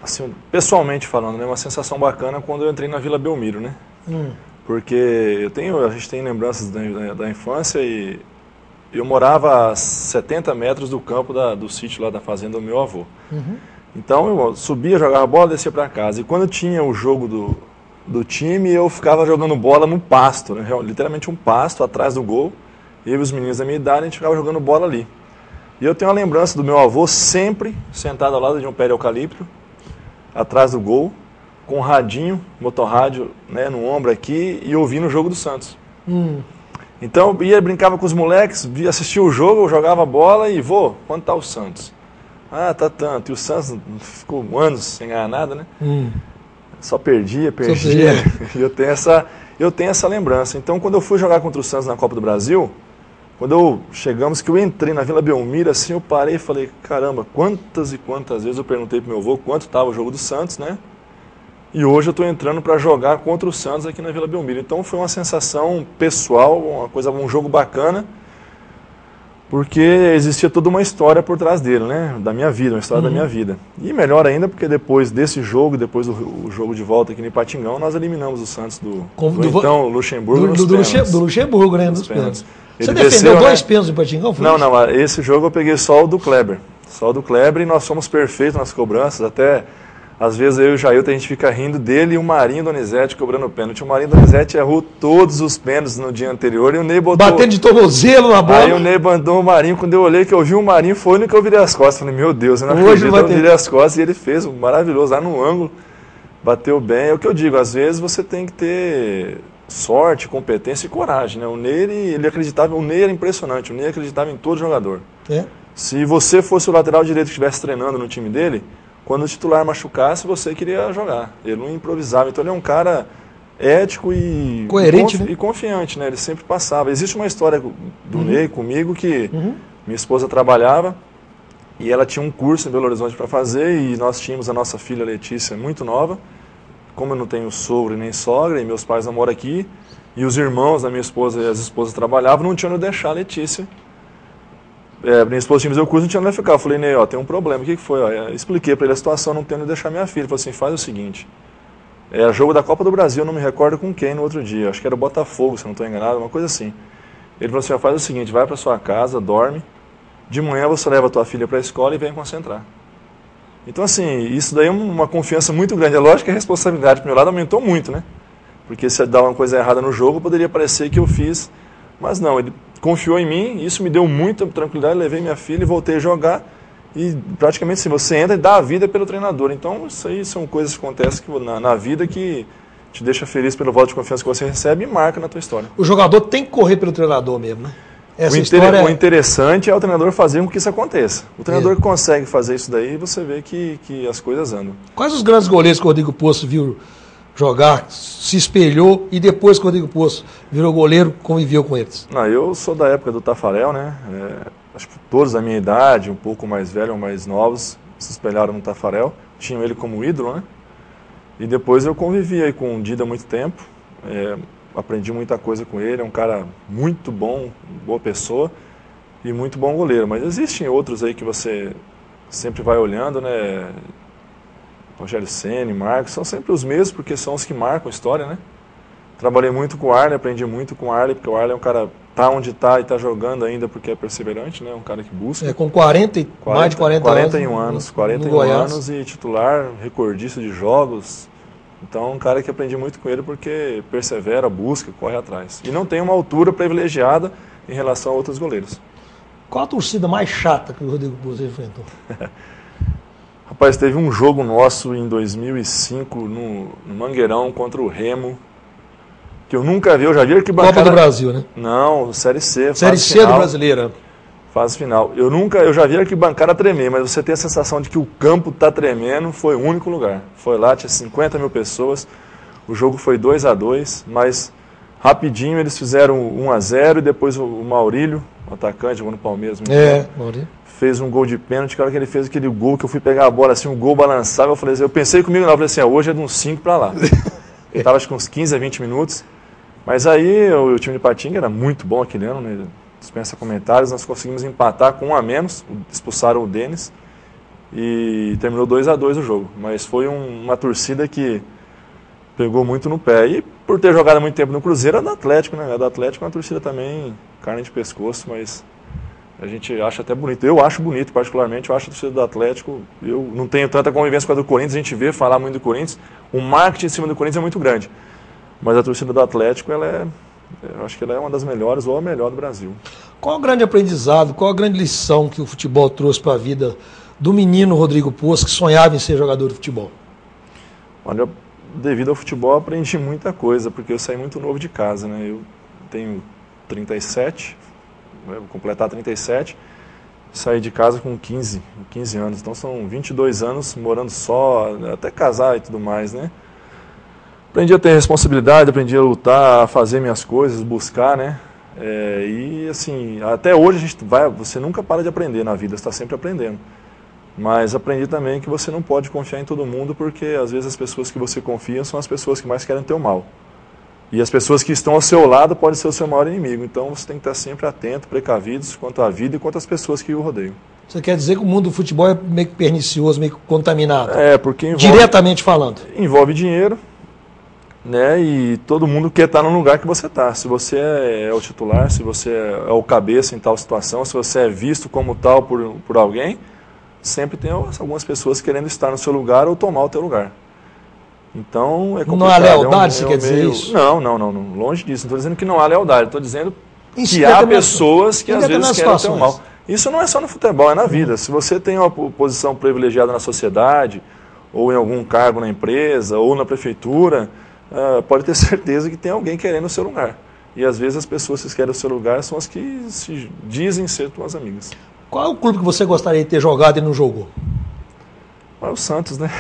assim, pessoalmente falando, né, uma sensação bacana quando eu entrei na Vila Belmiro, né? Porque a gente tem lembranças da infância e eu morava a 70 metros do campo do sítio lá da fazenda do meu avô. Então eu subia, jogava bola, descia para casa. E quando tinha o jogo do time, eu ficava jogando bola no pasto, né? Literalmente um pasto atrás do gol. Eu e os meninos da minha idade, a gente ficava jogando bola ali. E eu tenho uma lembrança do meu avô sempre sentado ao lado de um pé de eucalipto, atrás do gol, com um radinho, motorrádio, né, no ombro aqui, e ouvindo o jogo do Santos. Então eu brincava com os moleques, assistia o jogo, eu jogava bola e, vô, quanto tá o Santos? Ah, tá tanto. E o Santos ficou anos sem ganhar nada, né? Só perdia. E eu tenho essa lembrança. Então, quando eu fui jogar contra o Santos na Copa do Brasil, quando eu entrei na Vila Belmiro, assim, eu parei e falei, caramba, quantas e quantas vezes eu perguntei pro meu avô quanto estava o jogo do Santos, né? E hoje eu estou entrando para jogar contra o Santos aqui na Vila Belmiro. Então foi uma sensação pessoal, um jogo bacana, porque existia toda uma história por trás dele, né? Da minha vida, uma história da minha vida. E melhor ainda porque depois desse jogo, depois do jogo de volta aqui no Ipatingão, nós eliminamos o Santos do então Luxemburgo do Luxemburgo, né? Nos pênaltis. Você Ele defendeu desceu, dois né? pênaltis do Ipatingão? Não, esse jogo eu peguei só o do Kleber. Só o do Kleber e nós fomos perfeitos nas cobranças, até... Às vezes eu e o Jailton, a gente fica rindo dele e o Marinho Donizete cobrando pênalti. O Marinho Donizete errou todos os pênaltis no dia anterior e o Ney botou... Batendo de tornozelo na bola. Aí o Ney mandou o Marinho, quando eu olhei, que eu vi o Marinho, foi o único que eu virei as costas. Falei, meu Deus, eu não acredito, eu virei as costas e ele fez um maravilhoso, lá no ângulo, bateu bem. É o que eu digo, às vezes você tem que ter sorte, competência e coragem, né? O Ney, ele acreditava, o Ney era impressionante, o Ney acreditava em todo jogador. Se você fosse o lateral direito que estivesse treinando no time dele, quando o titular machucasse, você queria jogar. Ele não improvisava. Então ele é um cara ético e coerente, né? E confiante, né? Ele sempre passava. Existe uma história do Ney comigo que minha esposa trabalhava e ela tinha um curso em Belo Horizonte para fazer e nós tínhamos a nossa filha Letícia muito nova. Como eu não tenho sogro nem sogra e meus pais não moram aqui e os irmãos da minha esposa e as esposas trabalhavam, não tinham onde deixar a Letícia. Minha esposa tinha que fazer o curso, não tinha onde ficar. Eu falei, Ney, tem um problema. O que foi? Expliquei para ele a situação, não tenho onde deixar minha filha. Ele falou assim, faz o seguinte, jogo da Copa do Brasil, eu não me recordo com quem no outro dia, acho que era o Botafogo, se não estou enganado, uma coisa assim. Ele falou assim, faz o seguinte, vai para sua casa, dorme, de manhã você leva a tua filha para a escola e vem concentrar. Então assim, isso daí é uma confiança muito grande. É lógico que a responsabilidade do meu lado aumentou muito, né? Porque se dar uma coisa errada no jogo, poderia parecer que eu fiz, mas não, ele confiou em mim, isso me deu muita tranquilidade, levei minha filha e voltei a jogar e praticamente assim, você entra e dá a vida pelo treinador. Então isso aí são coisas que acontecem na vida que te deixa feliz pelo voto de confiança que você recebe e marca na tua história. O jogador tem que correr pelo treinador mesmo, né? O interessante é o treinador fazer com que isso aconteça. O treinador que consegue fazer isso daí, você vê que as coisas andam. Quais os grandes goleiros que o Rodrigo Poço viu jogar, se espelhou e depois que o Rodrigo Poço virou goleiro, conviveu com eles? Não, eu sou da época do Tafarel, né? Acho que todos da minha idade, um pouco mais velhos ou mais novos, se espelharam no Tafarel. Tinham ele como ídolo, né? E depois eu convivi aí com o Dida há muito tempo. Aprendi muita coisa com ele, é um cara muito bom, boa pessoa e muito bom goleiro. Mas existem outros aí que você sempre vai olhando, né? Rogério Ceni, Marcos, são sempre os mesmos porque são os que marcam a história, né? Trabalhei muito com o Arley, aprendi muito com o Arley, porque o Arley é um cara, tá onde tá e tá jogando ainda porque é perseverante, né? Um cara que busca. Com mais de 41 anos. 41 anos e titular, recordista de jogos. Então, um cara que aprendi muito com ele porque persevera, busca, corre atrás. E não tem uma altura privilegiada em relação a outros goleiros. Qual a torcida mais chata que o Rodrigo Poço enfrentou? Rapaz, teve um jogo nosso em 2005 no Mangueirão contra o Remo, que eu nunca vi, eu já vi arquibancada... Copa do Brasil, né? Não, Série C. Série C do Brasileiro. Fase final. Eu já vi a arquibancada tremer, mas você tem a sensação de que o campo está tremendo, foi o único lugar. Foi lá, tinha 50 mil pessoas, o jogo foi 2-2, mas rapidinho eles fizeram 1-0 e depois o Maurílio, o atacante, jogou no Palmeiras, Maurílio, fez um gol de pênalti. Que hora que ele fez aquele gol, que eu fui pegar a bola, assim, um gol balançava, eu pensei comigo, eu falei assim, hoje é de uns 5 para lá. Eu estava acho que uns 15 a 20 minutos, mas aí o time de Ipatinga era muito bom aquele ano, né? Dispensa comentários, nós conseguimos empatar com 1 a menos, expulsaram o Denis e terminou 2-2 o jogo. Mas foi uma torcida que pegou muito no pé. E por ter jogado muito tempo no Cruzeiro, é do Atlético, né? A do Atlético é uma torcida também carne de pescoço, mas a gente acha até bonito. Eu acho bonito, particularmente, eu acho a torcida do Atlético. Eu não tenho tanta convivência com a do Corinthians, a gente vê falar muito do Corinthians. O marketing em cima do Corinthians é muito grande. Mas a torcida do Atlético, eu acho que ela é uma das melhores ou a melhor do Brasil. Qual o grande aprendizado, qual a grande lição que o futebol trouxe para a vida do menino Rodrigo Poço, que sonhava em ser jogador de futebol? Olha, devido ao futebol eu aprendi muita coisa, porque eu saí muito novo de casa, né? Eu tenho 37, vou completar 37, saí de casa com 15 anos, então são 22 anos morando só, até casar e tudo mais, né? Aprendi a ter responsabilidade, aprendi a lutar, a fazer minhas coisas, buscar, né? E assim, até hoje você nunca para de aprender na vida, você está sempre aprendendo. Mas aprendi também que você não pode confiar em todo mundo, porque às vezes as pessoas que você confia são as pessoas que mais querem teu mal. E as pessoas que estão ao seu lado podem ser o seu maior inimigo. Então você tem que estar sempre atento, precavido quanto à vida e quanto às pessoas que o rodeiam. Você quer dizer que o mundo do futebol é meio que pernicioso, meio que contaminado? Porque diretamente falando. Envolve dinheiro, né? E todo mundo quer estar no lugar que você está. Se você é o titular, se você é o cabeça em tal situação, se você é visto como tal por alguém, sempre tem algumas pessoas querendo estar no seu lugar ou tomar o teu lugar. Então é complicado. Não há lealdade, você quer dizer isso? Não, longe disso. Não estou dizendo que não há lealdade, estou dizendo que há pessoas que às vezes querem o teu mal. Isso não é só no futebol, é na vida. Se você tem uma posição privilegiada na sociedade, ou em algum cargo na empresa, ou na prefeitura, pode ter certeza que tem alguém querendo o seu lugar. E às vezes as pessoas que querem o seu lugar são as que se dizem ser tuas amigas. Qual é o clube que você gostaria de ter jogado e não jogou? O Santos, né?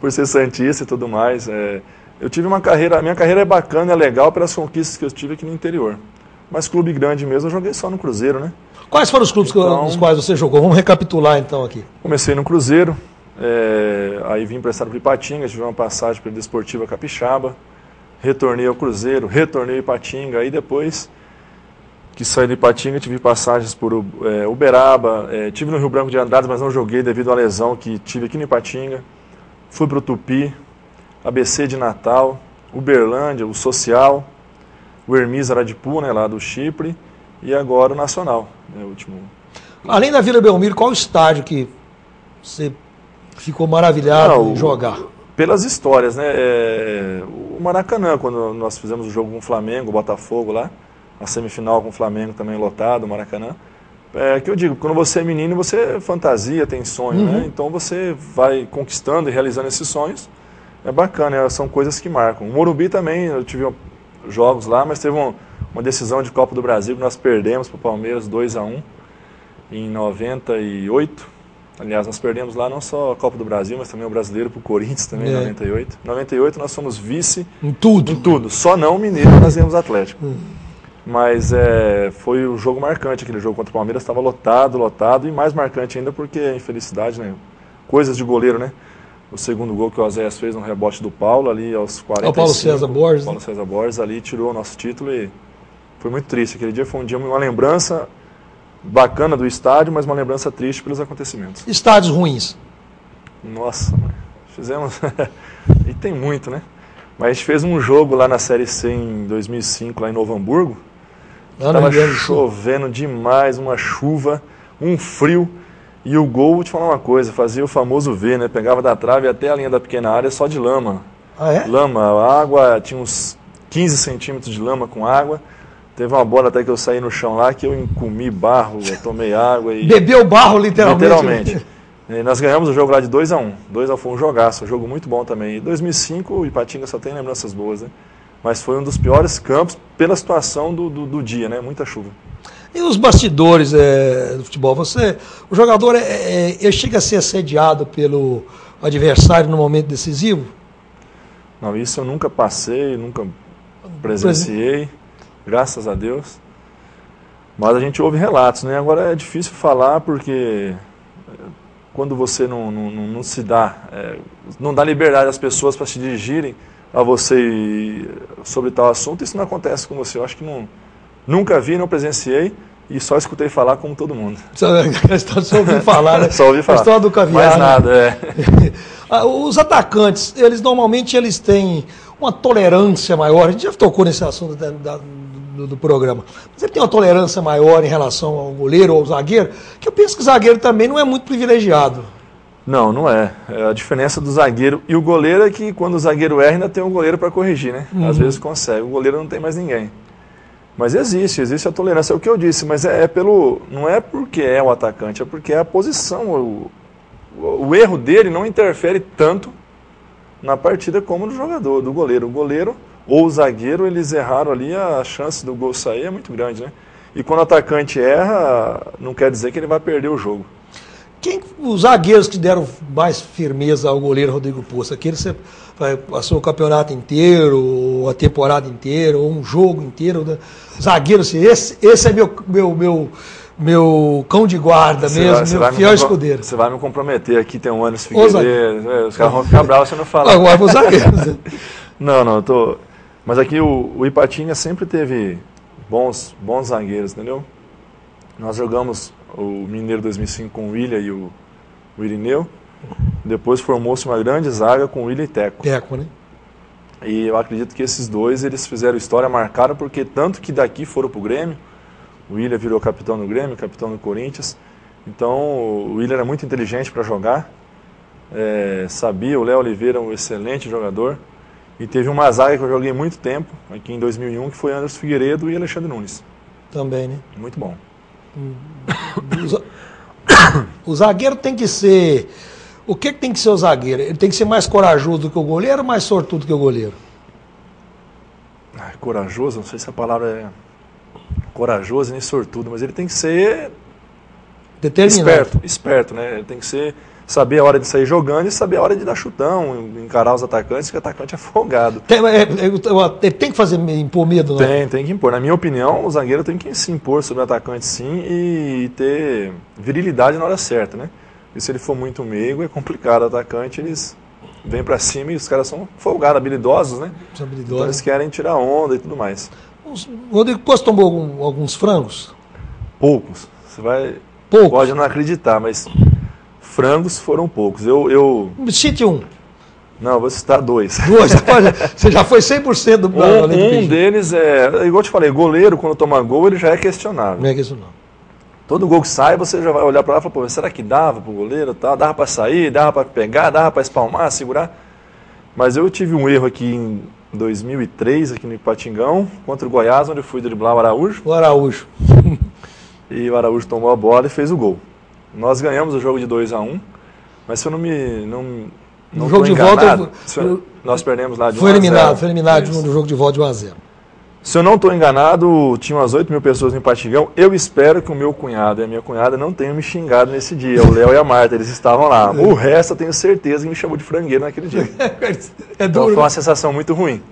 Por ser santista e tudo mais. Eu tive uma carreira, a minha carreira é bacana, é legal pelas conquistas que eu tive aqui no interior. Mas clube grande mesmo, eu joguei só no Cruzeiro, né? Quais foram os clubes nos quais você jogou? Vamos recapitular então aqui. Comecei no Cruzeiro, aí vim emprestado para Ipatinga, tive uma passagem pela Desportiva Capixaba, retornei ao Cruzeiro, retornei a Ipatinga, aí depois que saí de Ipatinga tive passagens por Uberaba, tive no Rio Branco de Andradas, mas não joguei devido à lesão que tive aqui no Ipatinga, fui para o Tupi, ABC de Natal, Uberlândia, o Social, o Hermes Aradipu, né, lá do Chipre, e agora o Nacional, o último. Além da Vila Belmiro, qual estádio que você ficou maravilhado em jogar? Pelas histórias, né? O Maracanã, quando nós fizemos o jogo com o Flamengo, o Botafogo lá, a semifinal com o Flamengo também lotado, o Maracanã. Que eu digo, quando você é menino, você fantasia, tem sonho, né? Então você vai conquistando e realizando esses sonhos. É bacana, são coisas que marcam. O Morumbi também, eu tive jogos lá, mas teve uma decisão de Copa do Brasil que nós perdemos para o Palmeiras 2-1 em 98. Aliás, nós perdemos lá não só a Copa do Brasil, mas também o Brasileiro para o Corinthians também em 98. Em 98 nós fomos vice em tudo. Só não o Mineiro, nós viemos Atlético. Mas foi um jogo marcante, aquele jogo contra o Palmeiras, estava lotado, e mais marcante ainda porque a infelicidade, né? Coisas de goleiro, né? O segundo gol que o Oséias fez no rebote do Paulo, ali aos 45. O Paulo César Borges. Paulo César Borges ali tirou o nosso título e foi muito triste. Aquele dia foi um dia, uma lembrança bacana do estádio, mas uma lembrança triste pelos acontecimentos. Estádios ruins? Nossa, fizemos... e tem muito, né? Mas a gente fez um jogo lá na Série C em 2005, lá em Novo Hamburgo. Estava chovendo demais, uma chuva, um frio. E o gol, vou te falar uma coisa, fazia o famoso V, né? Pegava da trave até a linha da pequena área só de lama. Ah, é? Lama, a água, tinha uns 15 centímetros de lama com água. Teve uma bola até que eu saí no chão lá, que eu encomi barro, eu tomei água e... Bebeu barro, literalmente. Literalmente. E nós ganhamos o jogo lá de 2-1. 2-1 foi um jogaço, um jogo muito bom também. Em 2005, o Ipatinga só tem lembranças boas, né? Mas foi um dos piores campos pela situação do dia, né? Muita chuva. E os bastidores do futebol? O jogador ele chega a ser assediado pelo adversário no momento decisivo? Não, isso eu nunca passei, nunca presenciei, graças a Deus. Mas a gente ouve relatos, né? Agora é difícil falar porque quando você não se dá, não dá liberdade às pessoas para se dirigirem a você sobre tal assunto, isso não acontece com você. Eu acho que nunca vi, não presenciei e só escutei falar como todo mundo. Só ouvi falar, né? Só ouvi falar. A história do caviar. Mais nada, Os atacantes, normalmente eles têm uma tolerância maior, a gente já tocou nesse assunto do programa, mas ele tem uma tolerância maior em relação ao goleiro ou ao zagueiro, que eu penso que o zagueiro também não é muito privilegiado. Não é. A diferença do zagueiro e o goleiro é que quando o zagueiro erra, ainda tem um goleiro para corrigir, né? Às vezes consegue, o goleiro não tem mais ninguém. Mas existe a tolerância, é o que eu disse, mas não é porque é o atacante, é porque é a posição, o erro dele não interfere tanto na partida como no jogador, do goleiro. O goleiro ou o zagueiro, eles erraram ali, a chance do gol sair é muito grande, né? E quando o atacante erra, não quer dizer que ele vai perder o jogo. Os zagueiros que deram mais firmeza ao goleiro Rodrigo Poço? Aquele que você passou o campeonato inteiro, a temporada inteira, ou um jogo inteiro, né? Zagueiro, assim, esse é meu cão de guarda mesmo, meu fiel escudeiro. Você vai me comprometer aqui, tem um Anderson Figueiredo, os caras vão ficar bravos se eu não falar. Agora os zagueiros. Não, eu tô... Mas aqui o Ipatinga sempre teve bons zagueiros, entendeu? Nós jogamos o Mineiro 2005 com o William e o Irineu. Depois formou-se uma grande zaga com o William e Teco. Teco, né? E eu acredito que esses dois, eles fizeram história, marcaram, porque tanto que daqui foram pro Grêmio, o William virou capitão do Grêmio, capitão do Corinthians. Então, o William era muito inteligente para jogar, sabia, o Léo Oliveira é um excelente jogador. E teve uma zaga que eu joguei muito tempo, aqui em 2001, que foi Anderson Figueiredo e Alexandre Nunes. Também, né? Muito bom. O zagueiro tem que ser... O que tem que ser o zagueiro? Ele tem que ser mais corajoso do que o goleiro ou mais sortudo que o goleiro? Corajoso, não sei se a palavra é corajoso nem sortudo, mas ele tem que ser determinado. Esperto, né? Ele tem que saber a hora de sair jogando e saber a hora de dar chutão, encarar os atacantes, que o atacante é folgado. Ele tem que impor medo, né? Tem que impor. Na minha opinião, o zagueiro tem que se impor sobre o atacante, sim, e ter virilidade na hora certa, né? E se ele for muito meigo, é complicado. O atacante, eles vêm pra cima e os caras são folgados, habilidosos, né? São habilidosos. Então eles querem tirar onda e tudo mais. O Rodrigo Poço tomou alguns frangos? Poucos. Você pode não acreditar, mas frangos foram poucos. Cite um. Não, eu vou citar dois. Você já foi 100% do Um deles igual eu te falei, goleiro, quando toma gol, ele já é questionável. Não é questionável. Todo gol que sai, você já vai olhar para lá e falar, pô, será que dava pro goleiro? Tal? Dava para sair, dava para pegar, dava para espalmar, segurar. Mas eu tive um erro aqui em 2003, aqui no Ipatingão, contra o Goiás, onde eu fui driblar o Araújo. E o Araújo tomou a bola e fez o gol. Nós ganhamos o jogo de 2-1, mas se eu não jogo de volta, nós perdemos lá de 1-0. Foi eliminado no jogo de volta de 1-0. Se eu não estou enganado, tinha umas 8 mil pessoas no Ipatingão. Eu espero que o meu cunhado e a minha cunhada não tenham me xingado nesse dia. O Léo e a Marta, eles estavam lá. O resto, eu tenho certeza que me chamou de frangueiro naquele dia. Então foi uma sensação muito ruim.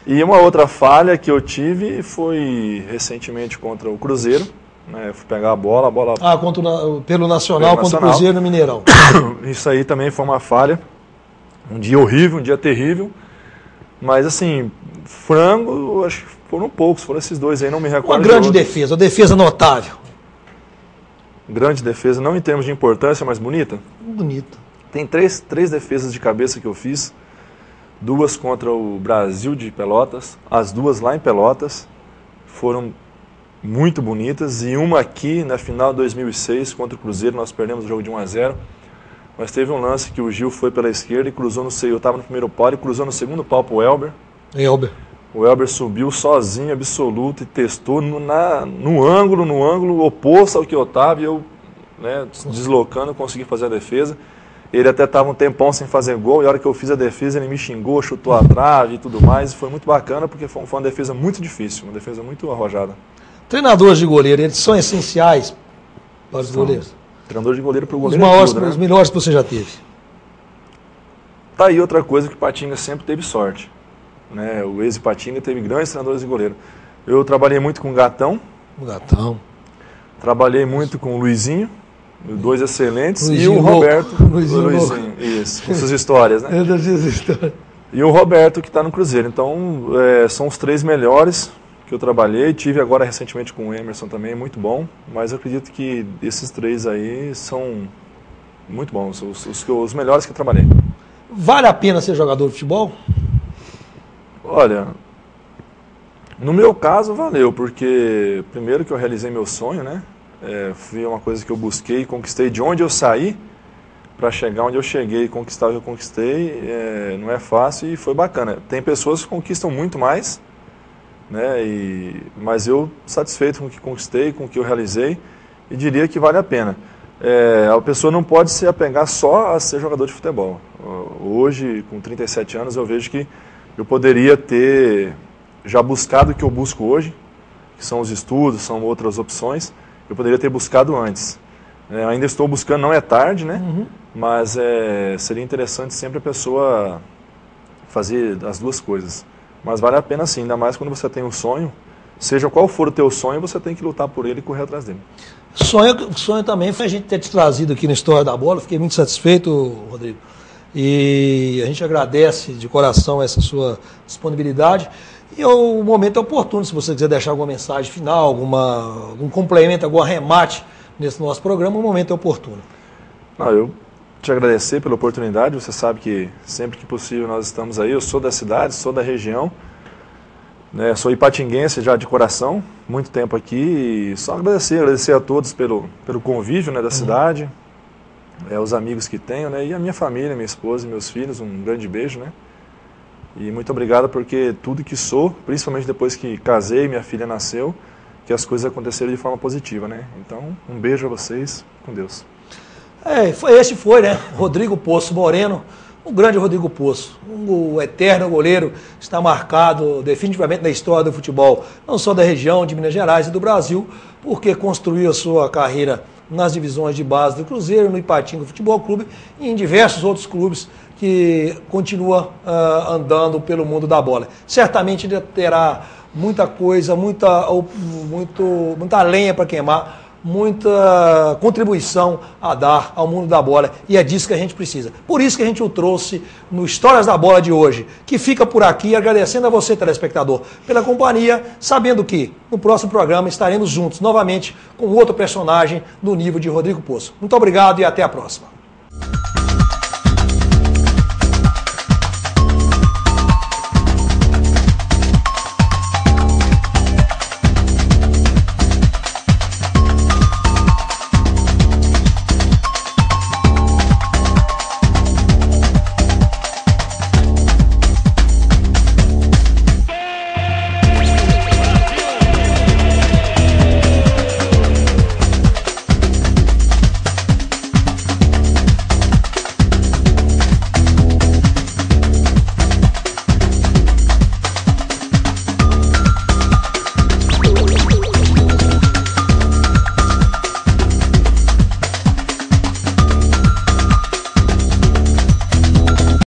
E uma outra falha que eu tive foi recentemente contra o Cruzeiro. Né? Eu fui pegar a bola... pelo Nacional contra o Cruzeiro no Mineirão. Isso aí também foi uma falha. Um dia horrível, um dia terrível. Mas assim, frango, acho que foram poucos, foram esses dois aí, não me recordo. Uma grande defesa, uma defesa notável. Grande defesa, não em termos de importância, mas bonita? Bonita. Tem três defesas de cabeça que eu fiz. 2 contra o Brasil de Pelotas, as 2 lá em Pelotas. Foram muito bonitas. E uma aqui na final de 2006 contra o Cruzeiro, nós perdemos o jogo de 1-0. Mas teve um lance que o Gil foi pela esquerda e cruzou eu estava no primeiro pau e cruzou no segundo pau para o Elber. O Elber subiu sozinho, absoluto, e testou no ângulo oposto ao que eu estava, e eu, deslocando, consegui fazer a defesa. Ele até estava um tempão sem fazer gol, e a hora que eu fiz a defesa, ele me xingou, chutou a trave e tudo mais, e foi muito bacana, porque foi uma defesa muito difícil, uma defesa muito arrojada. Treinadores de goleiro, eles são essenciais para os goleiros? Treinador de goleiro para o Os goleiro maiores, tudo, né? os melhores que você já teve. Tá aí outra coisa que Patinga sempre teve sorte. Né? O ex-Patinga teve grandes treinadores de goleiro. Eu trabalhei muito com o Gatão. O Gatão. Trabalhei muito com o Luizinho, dois excelentes. Luizinho e o Roberto. Luizinho isso, com suas histórias, né? Eu não sei essa história. E o Roberto, que está no Cruzeiro. Então, são os três melhores que eu trabalhei. Tive agora recentemente com o Emerson também, muito bom. Mas eu acredito que esses três aí são muito bons, os melhores que eu trabalhei. Vale a pena ser jogador de futebol? Olha, no meu caso valeu, porque primeiro que eu realizei meu sonho, né? Foi uma coisa que eu busquei e conquistei de onde eu saí para chegar onde eu cheguei, conquistar o que eu conquistei, não é fácil e foi bacana. Tem pessoas que conquistam muito mais, né? Mas eu satisfeito com o que conquistei, com o que eu realizei e diria que vale a pena. A pessoa não pode se apegar só a ser jogador de futebol. Hoje, com 37 anos, eu vejo que eu poderia ter já buscado o que eu busco hoje, que são os estudos, são outras opções, eu poderia ter buscado antes. Ainda estou buscando, não é tarde, né? Uhum. Mas seria interessante sempre a pessoa fazer as duas coisas. Mas vale a pena sim, ainda mais quando você tem um sonho, seja qual for o teu sonho, você tem que lutar por ele e correr atrás dele. Sonho também foi a gente ter te trazido aqui na História da Bola, fiquei muito satisfeito, Rodrigo. E a gente agradece de coração essa sua disponibilidade. E o momento é oportuno, se você quiser deixar alguma mensagem final, algum complemento, algum arremate nesse nosso programa, o momento é oportuno. Eu te agradecer pela oportunidade, você sabe que sempre que possível nós estamos aí, eu sou da cidade, sou da região, né, sou ipatinguense já de coração, muito tempo aqui, e só agradecer a todos pelo convívio, né, da cidade, os amigos que tenho, né, e a minha família, minha esposa e meus filhos, um grande beijo, né, e muito obrigado porque tudo que sou, principalmente depois que casei, minha filha nasceu, que as coisas aconteceram de forma positiva, né, então um beijo a vocês, com Deus. Esse foi, né, Rodrigo Poço Moreno, o grande Rodrigo Poço, o eterno goleiro, está marcado definitivamente na história do futebol, não só da região de Minas Gerais e do Brasil, porque construiu a sua carreira nas divisões de base do Cruzeiro, no Ipatinga Futebol Clube e em diversos outros clubes que continua andando pelo mundo da bola. Certamente ainda terá muita coisa, muita lenha para queimar, muita contribuição a dar ao mundo da bola, e é disso que a gente precisa. Por isso que a gente o trouxe no Histórias da Bola de hoje, que fica por aqui, agradecendo a você, telespectador, pela companhia, sabendo que no próximo programa estaremos juntos novamente com outro personagem do nível de Rodrigo Poço. Muito obrigado e até a próxima.